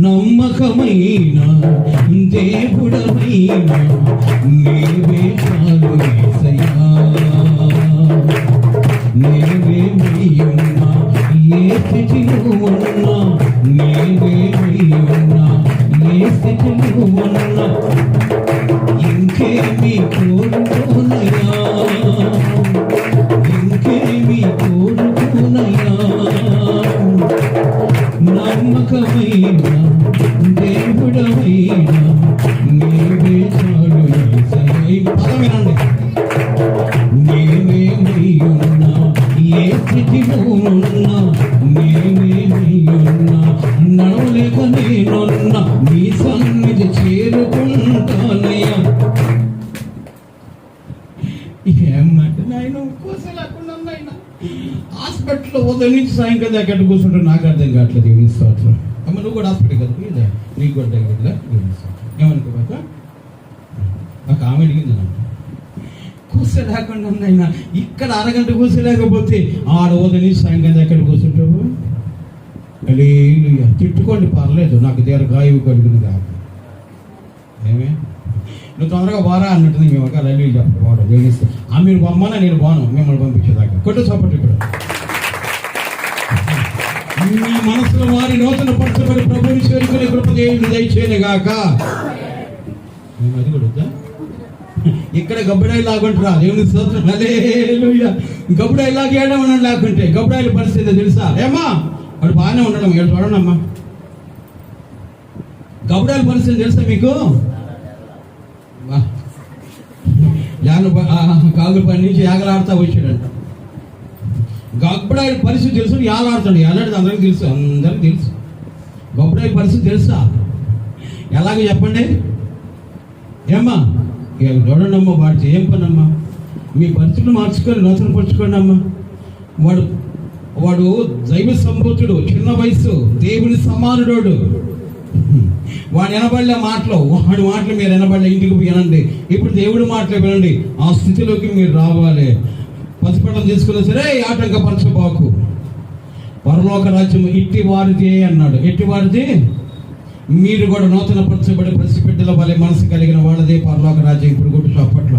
నమ్మకమైన దేవుడవైనా నీవే చాలు యేసయ్యా. నీవేమయ్యున్నా ఏ స్థితిలో ఉన్నా, నీవేమయ్యున్నా ఏ స్థితిలో ఉన్నా, ఇంకేమి కోరుకోనయ్యా, ఇంకేమి కోరుకోనయ్యా. నమ్మకమైన దేవుడవైనా నీవే చాలు యేసయ్యా. పదమేనండి. నీవేమయ్యున్నా ఏ స్థితిలో ఉన్నా, నీవేమయ్యున్నా నడవలేక నేనున్నా నీ సన్నిధి చేరుకుంటానయ్యా. ఏమంటే నాయన కూర్చోలేకుండా నాయన హాస్పిటల్లో ఉదయం నుంచి సాయంకాలం దగ్గర కూర్చుంటే నాకు అర్థం కావట్లేదు. దేవుని స్తోత్రం. అమ్మ నువ్వు కూడా హాస్పిటల్ కదా, నీకు కూడా దగ్గర ఏమనుకోబాక. నాకు ఆమె అడిగింది, కూర్చో కూర్చోలేకుండా ఉందైనా ఇక్కడ అరగంట కూర్చోలేకపోతే ఆడ వదిలి సాయంకాలం ఎక్కడ కూర్చుంటావు? తిట్టుకోండి, పర్లేదు, నాకు దీర్ఘాయువు కలుగును కాదు. ఏమే నువ్వు తొందరగా బారా అన్నట్టుంది. మేము ఒక రైలు చెప్పవాడు వేణిస్తే మీరు బొమ్మన నేను బాను మిమ్మల్ని పంపించేదాకా కొట్టు సపోర్ట్. ఇప్పుడు మీ మనసులో వారి నూతన పరచబడి ప్రభుని చేరుకునే కృప దేవుని దయచేయను గాక. మేము అది కూడా వద్దా? ఇక్కడ గబ్బడాయి లాగుంటారా? దేవుని స్తోత్రం, హల్లెలూయా. గబ్బడాయి లాగేయడం అని లేకుంటే గబ్బడాయిల పరిస్థితి తెలుసా? ఏమా వాడు బాగానే ఉండడం ఇక్కడ చూడండి అమ్మా. గబ్బడాయిల పరిస్థితి తెలుసా మీకు? కాగుల పని నుంచి యాగలాడుతూ వచ్చాడంట. గబ్బడాయిల పరిస్థితి తెలుసు, యాలాడుతాడు. ఎలాంటిది అందరికీ తెలుసు, అందరికీ తెలుసు. గబ్బడాయిల పరిస్థితి తెలుసా? ఎలాగో చెప్పండి. ఏమ్మా చూడండి అమ్మా, వాడికి ఏం పని అమ్మా? మీ పరిస్థితులు మార్చుకొని నూతన పరుచుకోండి అమ్మా. వాడు దైవ సంబోధుడు, చిన్న వయసు, దేవుని సమానుడు. వాడు వినబడలే మాటలు, వాడి మాటలు మీరు వినబడలే, ఇంటికి వినండి. ఇప్పుడు దేవుడి మాటలు వినండి. ఆ స్థితిలోకి మీరు రావాలి. పసిపట్టం తీసుకున్నా సరే ఆటంకపరచబాకు. పరలోక రాజ్యం ఇట్టి వారిదే అన్నాడు. ఎట్టి వారిది? మీరు కూడా నూతన పరచబడి పసిబిడ్డల వలె మనసు కలిగిన వాళ్ళదే పరలోక రాజ్యం. ఇప్పుడు కొట్టు చప్పట్లో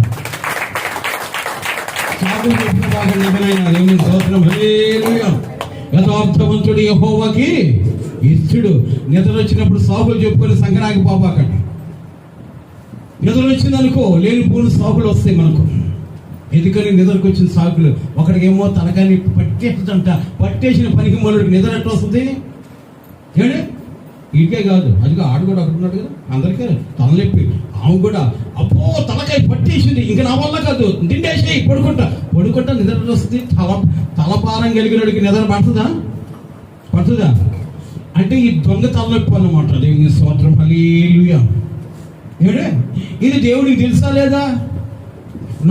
యథార్థవంతుడు యెహోవాకి ఇష్టడు. నిద్ర వచ్చినప్పుడు సాకులు చెప్పుకొని సంక్రాంతి పోబాకండి. నిద్ర వచ్చిందనుకో లేని పూలు సాకులు వస్తాయి మనకు. ఎందుకని నిద్రకు వచ్చిన సాకులు? ఒకడికేమో తలకాని పట్టేస్తుందంట. పట్టేసిన పనికి మొదలుడికి నిద్ర ఎట్లా వస్తుంది? ఏడే ఇదికే కాదు, అదిగా ఆడు కూడా అక్కడ ఉన్నాడు కదా, అందరికీ తలనొప్పి. ఆమె కూడా అబ్బో తలకాయ పట్టేసింది, ఇంకా నా వల్ల కాదు, తిండేసి పడుకుంటా నిద్ర వస్తుంది. తలపారం కలిగినడికి నిద్ర పడుతుందా? అంటే ఈ దొంగ తలనొప్పి అన్నమాట. దేవుని స్తోత్రం, హల్లెలూయా. ఏడే ఇది దేవుడికి తెలుసా లేదా?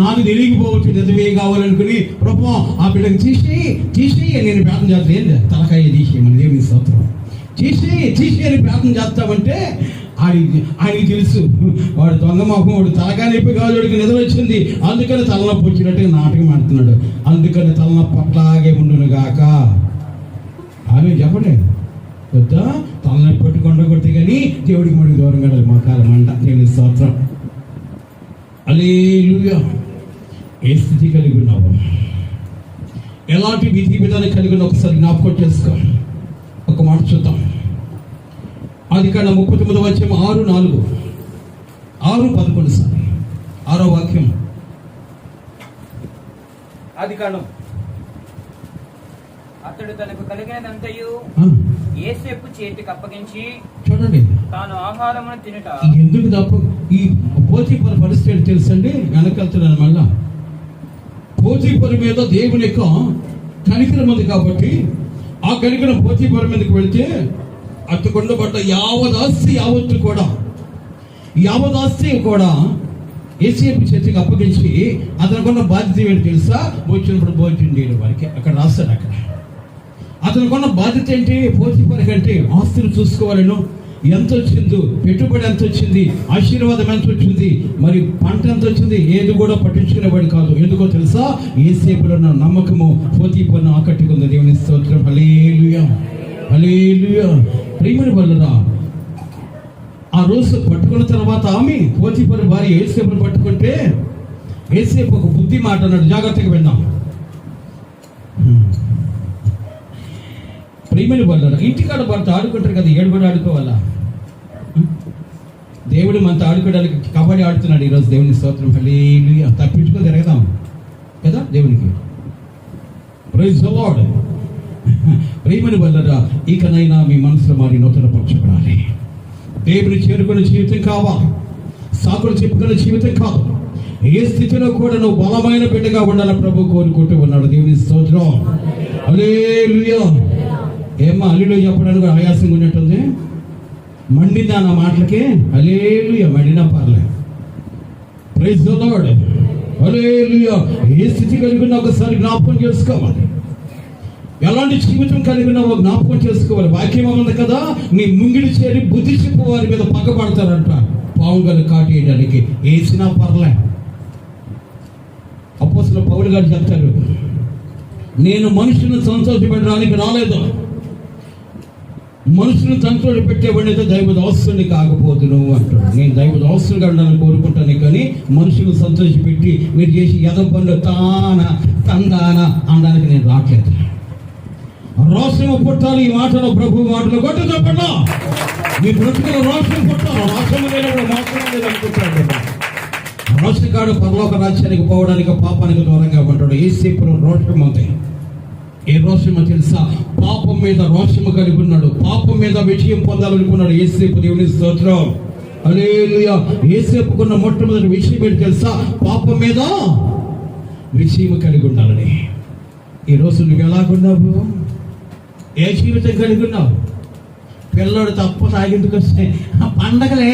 నాకు తెలియకపోవచ్చు, నిజమే కావాలనుకుని ప్రభువా ఆ బిడ్డకి తీసేయి నేను ప్రార్థన చేస్తాను. ఏంటి తలకాయ తీసేయమని దేవుని స్తోత్రం. తీసి అని ప్రార్థన చేస్తామంటే ఆయనకి తెలుసు వాడు దొంగ మొహం, వాడు తలకాయ నొప్పి కాదు, వాడికి నిద్ర వచ్చింది, అందుకని తలనొప్పి వచ్చినట్టుగా నాటకం ఆడుతున్నాడు. అందుకని తలనొప్పి అట్లాగే ఉండును గాక. ఆమె చెప్పండి వద్దా? తలనొప్పి పట్టుకుండా కొడితే కానీ దేవుడికి మడికి దూరం కడాలి. మా కాలం అంట. దేవుని స్తోత్రం, హల్లెలూయా. ఏ స్థితి కలిగి ఉన్నావు? ఎలాంటి విధి విధానం కలిగి ఉన్నావు? ఒకసారి జ్ఞాపకం చేసుకో. ఒక మాట చూద్దాం. ఆదికాండం 39వ అధ్యాయం 6:11 సార్ 6వ వాక్యం. ఆదికాండం. అతడు తనకు కలిగినదంతయు యోసేపు చేతికి అప్పగించి చూడండి తాను ఆహారమును తినుట. ఎందుకు తప్ప ఈ పోతీఫరు పరిస్థితి తెలుసండి. వెనకెళ్తున్నాను మళ్ళా. పోతీఫరు మీద దేవుని యొక్క కనికరం ఉంది కాబట్టి ఆ కనికరం పోతీఫరు మీదకి వెళ్తే అట్టుకుండబడ్డ యావదాస్తి కూడా యోసేపు చేతికి అప్పగించి అతనికున్న బాధ్యత ఏంటి తెలుసా? వచ్చినప్పుడు భోజనం చేయడం వారికి అక్కడ రాస్తాడు. అక్కడ అతనికున్న బాధ్యత ఏంటి? పోతీఫరు కంటే ఆస్తులు చూసుకోవాలను. ఎంత వచ్చిందో, పెట్టుబడి ఎంత వచ్చింది, ఆశీర్వాదం ఎంత వచ్చింది, మరి పంట ఎంత వచ్చింది, ఏది కూడా పట్టించుకునేవాడు కాదు. ఎందుకో తెలుసా? యోసేపులో ఉన్న నమ్మకము పోతీఫరును ఆకట్టుకుంది. దేవుని స్తోత్రం, హల్లెలూయా, హల్లెలూయా. ప్రియమైన వాళ్ళరా, ఆ రోజు పట్టుకున్న తర్వాత ఆమె పోతీఫరు భార్య యోసేపును పట్టుకుంటే యోసేపు ఒక బుద్ధి మాట అన్నాడు. జాగ్రత్తగా విందాం. ప్రియమైన వాళ్ళరా, ఇంటికాడ భర్త ఆడుకుంటారు కదా, ఏడుబడి ఆడుకోవాలా? దేవుడు మనతో ఆడుకోవడానికి కబడ్డీ ఆడుతున్నాడు ఈరోజు. దేవుని స్తోత్రం, హల్లెలూయా. తప్పించుకొని తిరగదాం కదా దేవునికి. Praise the lord. ప్రియమైన వాళ్ళరా, ఇకనైనా మీ మనసులో మారి నూతన పరచబడాలి. దేవుని చేరుకునే జీవితం కావాలి, సాకులు చెప్పుకునే జీవితం కాదు. ఏ స్థితిలో కూడా నువ్వు బలమైన బిడ్డగా ఉండాలని ప్రభు కోరుకుంటూ ఉన్నాడు. దేవుని స్తోత్రం, హల్లెలూయా. ఏమ్మా అల్లులో చెప్పడానికి ఆయాసంగా ఉన్నట్టుంది. మండిందా నా మాటలకి? హల్లెలూయా. మండినా పర్లే. ప్రైజ్ ది లార్డ్, హల్లెలూయా. ఏ స్థితి కలిగినా ఒకసారి జ్ఞాపకం చేసుకోవాలి. ఎలాంటి జీవితం కలిగినావో జ్ఞాపకం చేసుకోవాలి. వాక్యం ఉంది కదా, నీ ముంగిడి చేరి బుద్ధి చెప్పు వారి మీద పక్కపడతారంట. పావుగలు కాటేయడానికి వేసినా పర్లే. పౌలు గారు చెప్తారు, నేను మనుషులను సంతోషపెట్టడానికి రాలేదు, మనుషులను సంతోషపెట్టేవాడినైతే దైవ దాసుని కాకపోతును అంటాడు. నేను దైవ దాసునిగా ఉండాలని కోరుకుంటాను, కానీ మనుషులను సంతోషపెట్టి మీరు చేసి ఎద పనులు తందాన అనడానికి నేను రావట్లేదు. రోషము పుట్టాలి. ఈ మాటలో ప్రభు మాటలు కొట్టు చెప్పండి. మీ బ్రతుకులో రోషం పుట్టాలి. రోషము లేనప్పుడు మోసం లేదు అనుకుంటాడు. రోషగాడు పరలోక రాజ్యానికి పోవడానికి పాపానికి దూరంగా ఉంటాడు. యేసేపులో రోషం ఉంది. ఏ రోషమో తెలుసా? పాపం మీద రోషము కలిగి ఉన్నాడు. పాపం మీద విజయం పొందాలనుకున్నాడు యేసేపు. దేవుని స్తోత్రం, హల్లెలూయా. యేసేపుకున్న మొట్టమొదటి విషయం ఏంటి తెలుసా? పాపం మీద విజయం కలిగి ఉండాలని. ఈరోజు నువ్వు ఎలాగున్నావు? ఏ జీవితం కలిగి ఉన్నావు? పిల్లడు తప్ప తాగిందుకు వస్తే పండగలే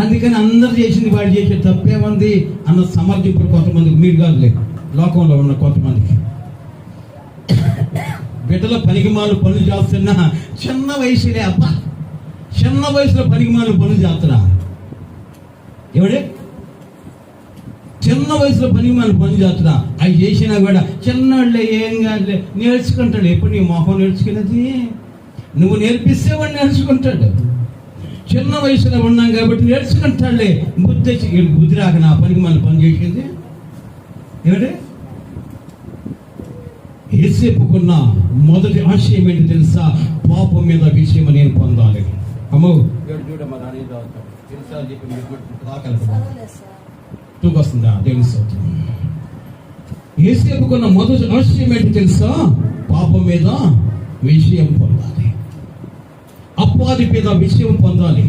అందుకని అందరు చేసింది వాడు చేసే తప్పేమంది అన్న సమర్థింపుడు కొంతమందికి, మీరు కాదులే, లోకంలో ఉన్న కొంతమందికి. బిడ్డల పనికిమాలు పనులు చేస్తున్నా చిన్న వయసులే, అబ్బా చిన్న వయసులో పనికిమాలు పనులు చేస్తున్నా. ఎవడే చిన్న వయసులో పనికిమాలు పనులు చేస్తున్నా? అవి చేసినా కూడా చిన్నవాళ్ళే, ఏం కాదులే, నేర్చుకుంటాడు. ఎప్పుడు నీ మొహం నేర్చుకున్నది? నువ్వు నేర్పిస్తే వాడు నేర్చుకుంటాడు. చిన్న వయసులో ఉన్నాం కాబట్టి నేర్చుకుంటాడులే. బుద్ధి రాక నా పనికిమాలు పని చేసింది ఎవడే? యేసేపుకున్న మొదటి ఆశయం ఏంటి తెలుసా? పాపం మీద విజయం నేను పొందాలి. అమ్మో చూడమ్మా, తెలుసా తూకొస్తుందా? దేవుని స్తోత్రం. యేసేపుకున్న మొదటి ఆశయం ఏంటి తెలుసా? పాపం మీద విజయం పొందాలి. అపవాది మీద విజయం పొందాలి.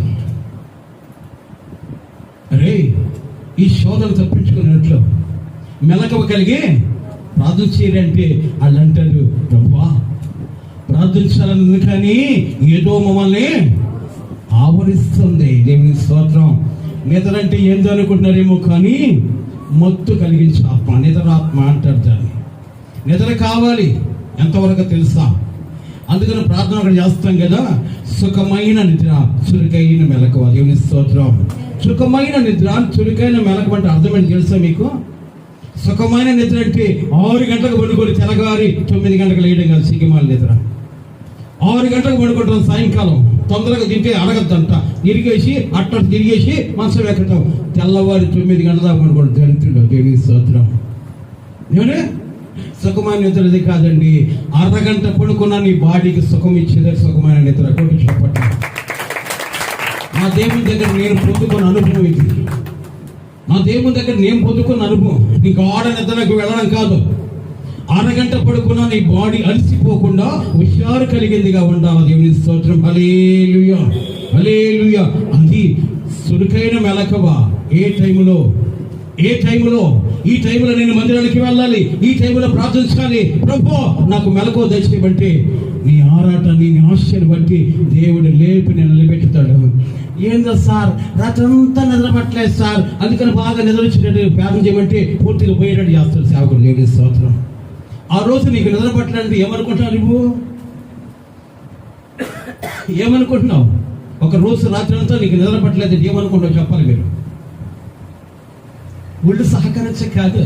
అరే ఈ శోధన తప్పించుకున్నట్లు మెలకువ కలిగి ప్రార్థన చేయాలంటే వాళ్ళు అంటారు, ప్రభువా ప్రార్థించాలని, కానీ ఏదో మమ్మల్ని ఆవరిస్తుంది. దేవుని స్తోత్రం. నిద్రంటే ఏందో అనుకుంటున్నారేమో, కానీ మత్తు కలిగించే ఆత్మ, నిద్రాత్మ అంటారు దాన్ని. నిద్ర కావాలి. ఎంతవరకు తెలుసా? అందుకని ప్రార్థన ఒకటి చేస్తాం కదా, సుఖమైన నిద్ర చురుకైన మెలకువ. దేవుని స్తోత్రం. సుఖమైన నిద్ర చురుకైన మెలకువ అంటే అర్థం ఏంటి తెలుసా మీకు? సుఖమైన నిద్ర అంటే 6 గంటలకు పడుకొని తెల్లగారి 9 గంటలకు లేయడం కాదు. సిగ్గుమాల నిద్ర 6 గంటలకు పడుకుంటాం. సాయంకాలం తొందరగా తింటే అడగద్దంట, తిరిగేసి అట్ట తిరిగేసి మనసు ఎక్కటం. తెల్లవారి 9 గంటల దాకా పడుకోవడం దరిద్రుడు. దేవుని స్తోత్రం. ఏమంటే సుఖమైన నిద్రది కాదండి, అరగంట పడుకున్నా నీ బాడీకి సుఖం ఇచ్చేదే సుఖమైన నిద్ర. కొట్టి చెప్పండి. నా దేవుని దగ్గర నేను పొందుకున్న అనుభవం ఇది. నా దేవుని దగ్గర నేను పొందుకున్న అనుభవం. నీకు ఆడ నిద్రకు వెళ్ళడం కాదు, అరగంట పడుకున్నా నీ బాడీ అలసిపోకుండా హుషారు కలిగిందిగా ఉండాలి. దేవుని స్తోత్రం. హల్లెలూయా, హల్లెలూయా. అది చురుకైన మెలకువ. ఏ టైములో ఈ టైంలో నేను మందిరానికి వెళ్ళాలి, ఈ టైంలో ప్రార్థించాలి. ప్రభు నాకు మెలకువ దయచేయమంటే నీ ఆరాటాన్ని, నీ ఆశను బట్టి దేవుడు లేపి నేను నిలబెట్టుతాడు. ఏందో సార్ రాత్రంతా నిద్రపట్టలేదు సార్, అందుకని బాగా నిద్ర వచ్చినట్టు ప్రార్థన చేయమంటే పూర్తిగా పోయేటట్టు చేస్తాడు సేవకుడు. దేవుని స్తోత్రం. ఆ రోజు నీకు నిద్ర పట్టలేదు ఏమనుకుంటున్నావు? నువ్వు ఏమనుకుంటున్నావు? ఒక రోజు రాత్రి అంతా నీకు నిద్ర పట్టలేదు ఏమనుకుంటావు చెప్పాలి మీరు. ఒళ్ళు సహకరించ కాదు,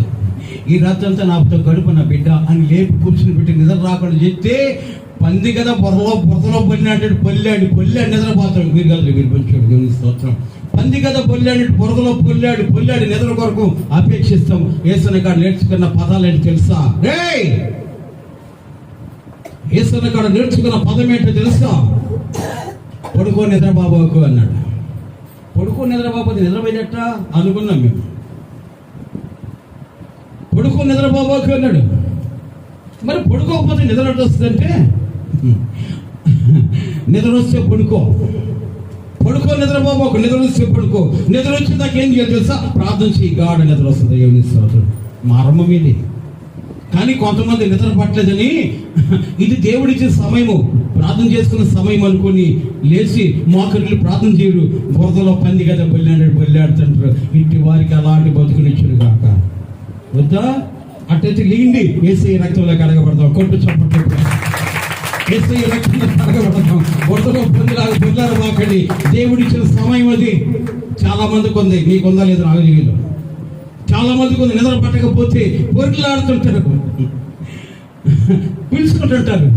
ఈ రాత్రి అంతా నాతో గడుపు నా బిడ్డ అని లేపి కూర్చుని పెట్టి నిద్ర రాకుండా చెప్తే పంది కదా బురదలో పొల్లినాడు పొల్లాడు నిద్రపోతాడు. మీరు కదా మీరు పంచాడు. దేవుని స్తోత్రం. పంది కదా పొల్లాడు బురదలో పొల్లాడు నిద్ర కొరకు అపేక్షిస్తాం. యేసన్న కాడ నేర్చుకున్న పదాలు ఏంటి తెలుసా? యేసన్న కాడ నేర్చుకున్న పదం ఏంటో తెలుసా? పడుకో నిద్రబాబుకు అన్నాడు. పడుకో నిద్రబాబు నిద్రపోయినట్ట అనుకున్నాం మేము. పడుకో నిద్రబాబుకు అన్నాడు. మరి పడుకోకపోతే నిద్ర వస్తుందంటే నిద్ర వస్తే పడుకో నిద్రబాబుకు, నిద్ర వస్తే పడుకో. నిద్ర వచ్చి నాకు ఏం చేయాలి తెలుసా? ప్రార్థన చేయి, గాఢ నిద్ర వస్తుంది. దేవుని స్తోత్రం. మర్మం ఇది. కానీ కొంతమంది నిద్ర పట్టలేదని ఇది దేవుడిచ్చే సమయము, ప్రార్థన చేసుకున్న సమయం అనుకుని లేచి మోకరిల్లు ప్రార్థన చేయరు. బురదలో పంది కదా బొల్లాడుతుంటారు. ఇంటి వారికి అలాంటి బతుకునిచ్చారు కాక వద్దా? అట్టయితే లేండి, యేసయ్య రక్తంలో కడగబడతాం. కొట్టు చప్పట్లు. యేసయ్య రక్తంలో కడగబడతాం. బురదలో పందిలాగా బొల్లారు మాకండి. దేవుడిచ్చిన సమయం అది. చాలా మందికి ఉంది, నీకుందా లేదు నాకు తెలియదు. చాలా మంది కొంత నిద్ర పట్టకపోతే పొరుకులాడుతుంటారు, పిలుచుకుంటుంటారు.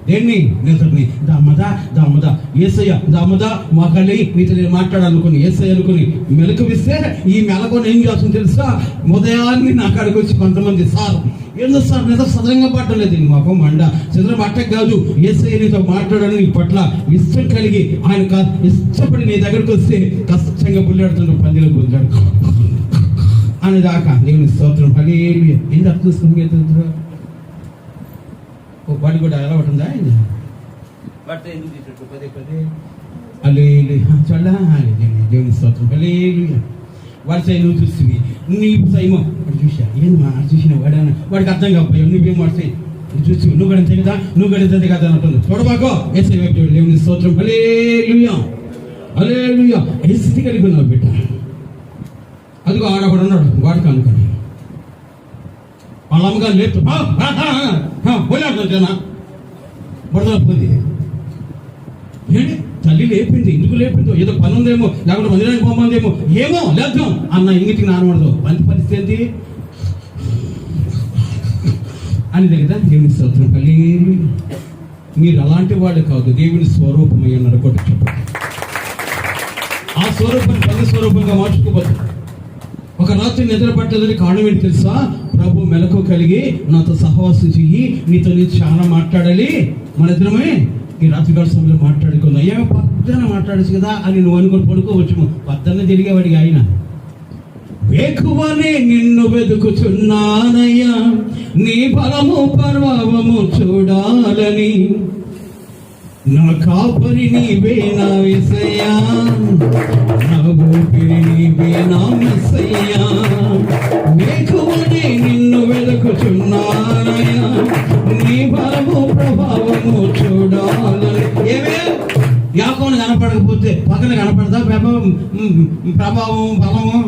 దేన్ని? నిద్రని. దామదా ఏసయ్య దామదా మగలి మీతో నేను మాట్లాడాలనుకుని ఏసయ్య అనుకుని మెలకువిస్తే ఈ మెలకొని ఏం చేస్తుంది తెలుసా? ఉదయాన్ని నా కాడికి వచ్చి కొంతమంది, సార్ ఎందుకు సార్ నిద్ర సదరంగా పట్టలేదు, మాకు మండ చంద్ర పట్టక కాదు, ఏసయ్య నీతో మాట్లాడాలని నీ పట్ల ఇష్టం కలిగి ఆయన ఇష్టపడి నీ దగ్గరికి వస్తే కష్టంగా బుల్లాడుతుంటాడు, పందిలో బుల్లాడు అనేదాకా దేవుని స్తోత్రం. హల్లెలూయా. ఏంటి అర్థం చేసుకుని వాడి కూడా ఎలా ఉంటుందా? దేవుని స్తోత్రం. హల్లెలూయా. వాడి సై నువ్వు చూస్తుంది, నీ సైమో వాడు చూసా, ఏంది మా చూసిన వాడన్నా, వాడికి అర్థం కాకపోయా, నువ్వేం వాడి చూసి నువ్వు గడితే కదా, నువ్వు గడితే కదా అంటుంది. చూడబాకో ఏసై వైపు చూడు. దేవుని స్తోత్రం. హల్లెలూయా. హల్లెలూయా. ఏ స్థితి కలిగి ఉన్నావు బిడ్డ? అదిగో ఆడొకడు ఉన్నాడు, వాడికి అనుకోని వాళ్ళ అమ్మగారు లేపు పోలేడుతున్నా బుడదల పోయింది. ఏంటి తల్లి లేపింది, ఎందుకు లేపిందో, ఏదో పని ఉందేమో, లేకపోతే మందిరానికి పోమందేమో, ఏమో లేద్దాం అన్న ఇంగిటికి నానబడదు. మంచి పరిస్థితి ఏంటి అని దగ్గర దేవుని స్తోత్రం. హల్లెలూయా. మీరు అలాంటి వాడు కాదు, దేవుని స్వరూపమై అన్నాడు. కొట్టి చెప్పండి. ఆ స్వరూపాన్ని పని స్వరూపంగా మార్చుకోవద్దు. ఒక రాత్రి నిద్ర పట్టదని కారణం ఏంటి తెలుసా? ప్రభు మెలకు కలిగి నాతో సహవాసం చెయ్యి, నీతో నేను చాలా మాట్లాడాలి, మన ఇద్దరమే ఈ రాత్రి కాల సమయంలో మాట్లాడుకుందాం. ఏమో పద్దన మాట్లాడచ్చు కదా అని నువ్వు అనుకుని పడుకోవచ్చు. పద్దన్న తిరిగేవాడికి ఆయన వేకువనే నిన్ను వెతుకుచున్నానయ్యా, నీ బలము ప్రభావము చూడాలని, నా కాపరి నీవే నా యేసయ్యా, నా ఊపిరి నీవే నా యేసయ్యా, వేకువనే నిన్ను వెతుకుచున్నానయ్యా, నీ బలము ప్రభావము చూడాలని. ఏమే యాకోని కనపడకపోతే పక్కన కనపడదా ప్రభావం బలము?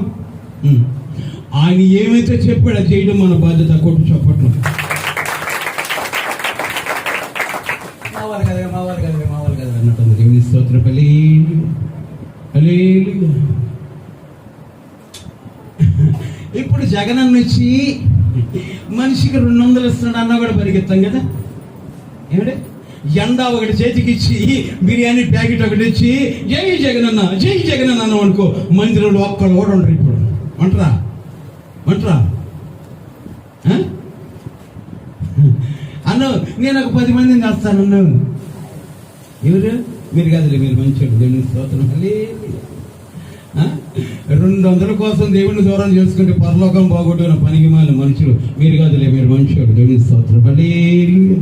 ఆయన ఏమైతే చెప్పాడో చేయడం మన బాధ్యత. కొట్టు చెప్పట్లు. మావాళ్ళు కదా అన్నట్టుంది. దేవుని స్తోత్రం. హల్లెలూయా. ఇప్పుడు జగనన్న వచ్చి మనిషికి 200 ఇస్తున్నాడు అన్నా కూడా పరిగెత్తాం కదా. ఏమిటి ఎండా ఒకటి చేతికి ఇచ్చి బిర్యానీ ప్యాకెట్ ఒకటి ఇచ్చి జై జగనన్న జై జగనన్న అన్నాం అనుకో, మందిరంలో ఒక్కడు కూడా ఉండరు. ఇప్పుడు అంటరా అన్న నేను ఒక 10 మందిని చేస్తానన్నా. ఎవరు? మీరు కాదులే, మీరు మంచోడు. దేవుని స్తోత్రం. 200 కోసం దేవుడిని దూరం చేసుకుంటే పరలోకం బాగొట్టుకున్న పనికి మాలిన మనుషులు మీరు కాదులే, మీరు మనుషుడు. దేవుని స్తోత్రం. హల్లెలూయా.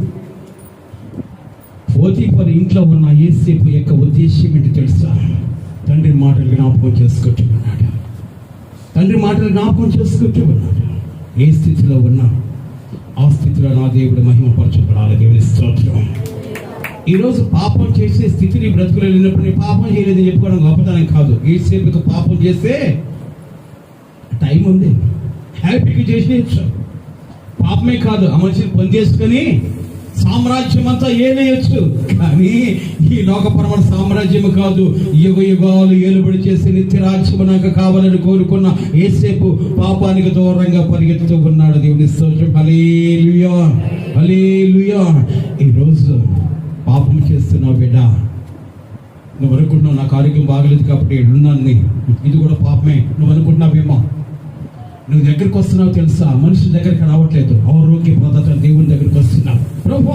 పోతీఫరు ఇంట్లో ఉన్న యోసేపు యొక్క ఉద్దేశ్యం ఏంటి తెలుసా? తండ్రి మాటలు జ్ఞాపకం చేసుకుంటూ ఉన్నాడు. ఏ స్థితిలో ఉన్నా ఆ స్థితిలో నా దేవుడు మహిమపరచబడాలి. దేవుని స్తోత్రం. ఈరోజు పాపం చేసే స్థితిని బ్రతుకులు వెళ్ళినప్పుడు నీ పాపం చేయలేదని చెప్పుకోవడం గొప్పతనం కాదు. ఏసేపుకు పాపం చేస్తే టైం ఉంది, హ్యాపీగా చేసేయచ్చు. పాపమే కాదు, ఆ మనిషిని పని చేసుకొని సామ్రాజ్యం అంతా ఏనేయచ్చు. కానీ ఈ లోకపరమైన సామ్రాజ్యం కాదు, యుగ యుగాలు ఏలుబడి చేసే నిత్యరాజ్యం నాకు కావాలని కోరుకున్న యేసేపు పాపానికి దూరంగా పరిగెత్తుతూ ఉన్నాడు. దేవుని స్తోత్రం. హల్లెలూయా. హల్లెలూయా. ఈరోజు పాపం చేస్తున్నావు బిడ్డ, నువ్వు అనుకుంటున్నావు నాకు ఆరోగ్యం బాగలేదు కాబట్టి ఉన్నాను, ఇది కూడా పాపమే నువ్వు అనుకుంటున్నావేమో. నువ్వు దగ్గరికి వస్తున్నావు తెలుసా, మనిషి దగ్గరికి రావట్లేదు, ఆరోగ్య ప్రదాత దేవుని దగ్గరికి వస్తున్నావు. ప్రభు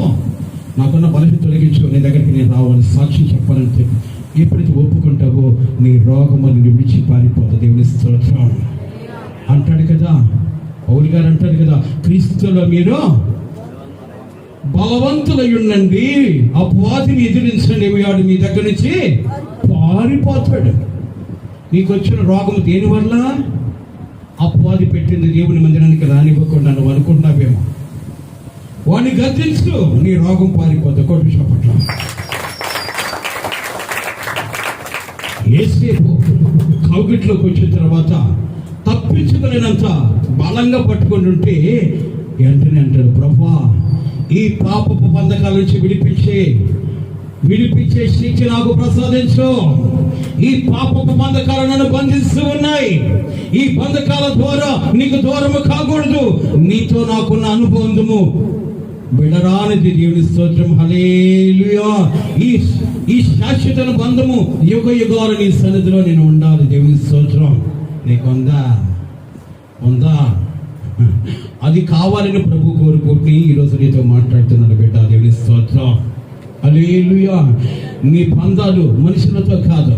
నాకున్న బలహీనత తొలగించు, నీ దగ్గరికి నేను రావాలని సాక్ష్యం చెప్పాలని చెప్పి ఎప్పుడైతే ఒప్పుకుంటావో నీ రోగము నిన్ను విడిచి పారిపోతుంది. దేవుని స్తోత్రం. అంటాడు కదా పౌలు గారు, అంటాడు కదా, క్రీస్తులో మీరు బలవంతులై ఉండండి, అపవాదిని ఎదిరించండి, వాడు మీ దగ్గర నుంచి పారిపోతాడు. నీకు వచ్చిన రోగము దేని వల్ల? అపవాది పెట్టింది. దేవుని మందిరానికి రానివ్వకుండా నువ్వు అనుకుంటున్నావేమో. వాడిని గద్దించు, నీ రోగం పారిపోతా. కొట్టు చప్పట్ల. యేసేపు కౌగిట్లోకి వచ్చిన తర్వాత తప్పించుకోలేనంత బలంగా పట్టుకొని ఉంటే వెంటనే అంటాడు, ప్రభువా ఈ పాపపు బంధకాల నుంచి విడిపించి విడిపించే శిక్ష నాకు ప్రసాదించు. ఈ పాపపు బంధకాలు నన్ను బంధిస్తూ ఉన్నాయి. ఈ బంధకాల ద్వారా నీకు దూరము కాకూడదు. నీతో నాకున్న అనుబంధము విడరానిది. దేవుని స్తోత్రం. హల్లెలూయా. ఈ శాశ్వత బంధము యుగ యుగాలు నీ సన్నిధిలో నేను ఉండాలి. దేవుని స్తోత్రం. నీకుందా? ఉందా? అది కావాలని ప్రభు కోరుకుంటే ఈరోజు నీతో మాట్లాడుతున్నాడు బిడ్డ. దేవుని స్తోత్రం. హల్లెలూయా. నీ బంధాలు మనుషులతో కాదు,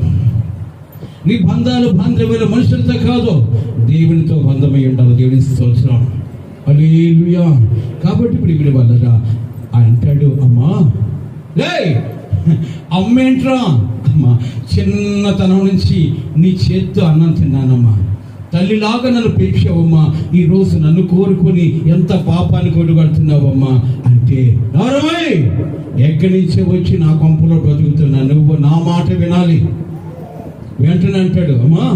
నీ బంధాలు బాంధవ్యాలు మనుషులతో కాదు, దేవునితో బంధమై ఉండాలి. దేవుని స్తోత్రం. హల్లెలూయా. కాబట్టి ఇప్పుడు వాళ్ళరా అంటాడు, అమ్మా లే అమ్మేంట్రా అమ్మా, చిన్నతనం నుంచి నీ చేత్తో అన్నం తిన్నానమ్మా, తల్లిలాగా నన్ను పెంచావమ్మా, ఈ రోజు నన్ను కోరుకొని ఎంత పాపాన్ని కొడుగడుతున్నావమ్మా అంటే, నారమై ఎక్కడి నుంచే వచ్చి నా కొంపలో బ్రతుకుతున్నా, నువ్వు నా మాట వినాలి. వెంటనే అంటాడు, అమ్మా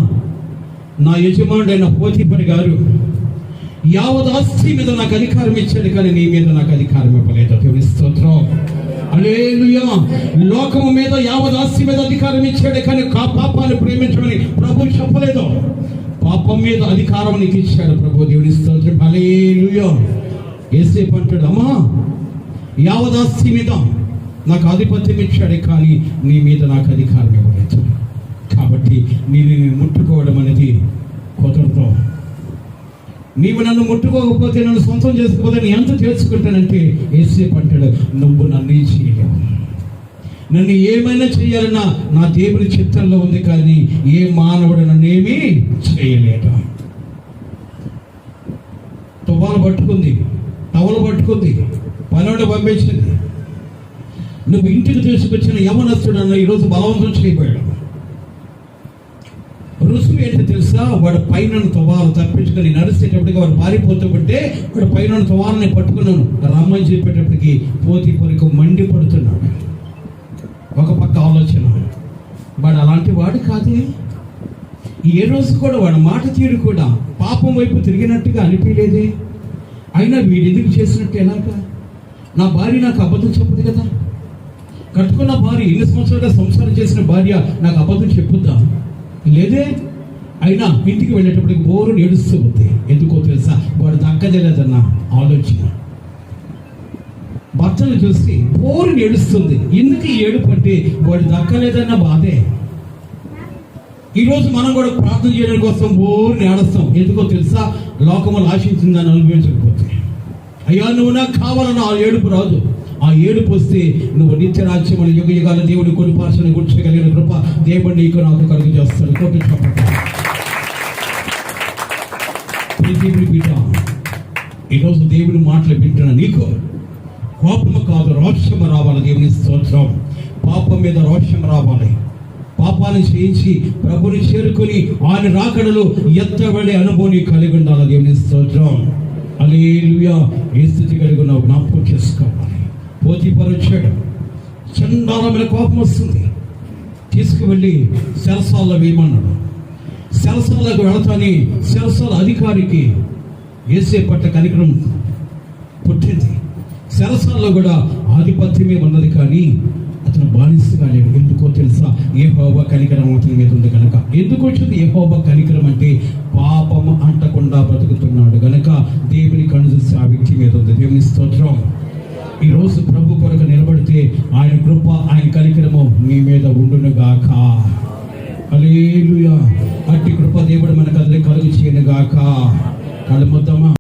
నా యజమానుడైన పోతీఫరు గారు యావత్ ఆస్తి మీద నాకు అధికారం ఇచ్చాడు, కానీ నీ మీద నాకు అధికారం ఇవ్వలేదు. దేవుని స్తోత్రం. హల్లెలూయా. లోకము మీద యావత్ ఆస్తి మీద అధికారం ఇచ్చాడు, కానీ పాపాన్ని ప్రేమించమని ప్రభు చెప్పలేదు. పాపం మీద అధికారం నీకు ఇచ్చాడు ప్రభు. దేవుని స్తోత్రం. హల్లెలూయా. యేసేపు అంటాడు, అమ్మా యావత్ ఆస్తి మీద నాకు ఆధిపత్యం ఇచ్చాడు, కానీ నీ మీద నాకు అధికారం ఇవ్వలేదు. కాబట్టి నేను ముట్టుకోవడం అనేది కుదరదు. నీవు నన్ను ముట్టుకోకపోతే, నన్ను సొంతం చేసుకోకపోతే నేను ఎంత తెలుసుకుంటానంటే, యేసేపు అంటాడు, నువ్వు నన్ను ఏం చేయలేవు. నన్ను ఏమైనా చేయాలన్నా నా దేవుని చిత్తంలో ఉంది, కానీ ఏ మానవుడు నన్ను ఏమీ చేయలేడు. టవలు పట్టుకుంది, పనుడు పంపించింది. నువ్వు ఇంటికి తీసుకొచ్చిన యవనస్తుడు అన్న ఈరోజు బలవంతం చేయబోయాడు. రుసుము ఏంటో తెలుసా? వాడు పైన తువాలు తప్పించుకొని నడిచేటప్పటికి వాడు పారిపోతుంటే, వాడు పైన తువాలని పట్టుకున్నాను రమ్మని చెప్పేటప్పటికి పోతీఫరుకు మండి పడుతున్నాడు. ఒక పక్క ఆలోచన, వాడు అలాంటి వాడు కాదే. ఏ రోజు కూడా వాడు మాట తీరు కూడా పాపం వైపు తిరిగినట్టుగా అనిపించలేదే. అయినా వీడు ఎందుకు చేసినట్టు ఎలాగా? నా భార్య నాకు అబద్ధం చెప్పదు కదా, కట్టుకున్న భార్య, ఎన్ని సంవత్సరాలుగా సంసారం చేసిన భార్య నాకు అబద్ధం చెప్పుద్దా? లేదే. అయినా ఇంటికి వెళ్ళేటప్పటికి బోరు ఏడుస్తూ ఉంది. ఎందుకో తెలుసా? వాడు దక్కజలేదన్న ఆలోచన. భర్తను చూసి బోరు ఏడుస్తుంది. ఎందుకు ఏడుపు అంటే వాడు దక్కలేదన్న బాధే. ఈరోజు మనం కూడా ప్రార్థన చేయడం కోసం బోరుని ఏడుస్తాం. ఎందుకో తెలుసా? లోకములు ఆశించిందని అనుభవించకపోతే. అయ్యా నువ్వు నాకు కావాలన్న ఆ ఏడుపు రాదు. ఆ ఏడుపు వస్తే నువ్వు నిత్య రాజ్యముల యుగ యుగాల దేవుని కొన్ని పార్శ్వను గుర్చగలిగిన కృప దేవుడు నీకు నాకు కలుగు చేస్తాడు. కోటి చెప్పండి. ఈరోజు దేవుని మాటలు వింటున్నా నీకు కోపము కాదు, రోషము రావాలి. దేవుని స్తోత్రం. పాపం మీద రోషం రావాలి. పాపాన్ని చేయించి ప్రభుని చేరుకుని ఆయన రాకడలో ఎత్తబడే అనుభవం కలిగి ఉండాలి. దేవుని స్తోత్రం. హల్లెలూయా. ఏ స్థితి కలిగి ఉన్నావు జ్ఞాపకం చేసుకోవాలి. పోతీఫరు వచ్చాడు. చండాలమైన కోపం వస్తుంది. తీసుకువెళ్ళి చెరసాలలో వేయమన్నాడు. చెరసాలకు వెళతాని చెరసాల అధికారికి యేసేపు పట్ల కనికరం పుట్టింది. చెరసాలలో కూడా ఆధిపత్యమే ఉన్నది, కానీ అతను బానిసగా లేడు. ఎందుకో తెలుసా? యెహోవా కనికరం అతని మీద ఉంది కనుక. ఎందుకు వచ్చింది యెహోవా కనికరం అంటే? పాపము అంటకుండా బ్రతుకుతున్నాడు గనక దేవుని కన్ను చూసి ఆ వ్యక్తి మీద ఉంది. దేవుని స్తోత్రం. ఈరోజు ప్రభు కొరకు నిలబడితే ఆయన కృప, ఆయన కనికరము నీ మీద ఉండును గాక. హల్లెలూయా. అట్టి కృప దేవుడు మనకు కలుగు చేయను గాక. కలుముద్దామా?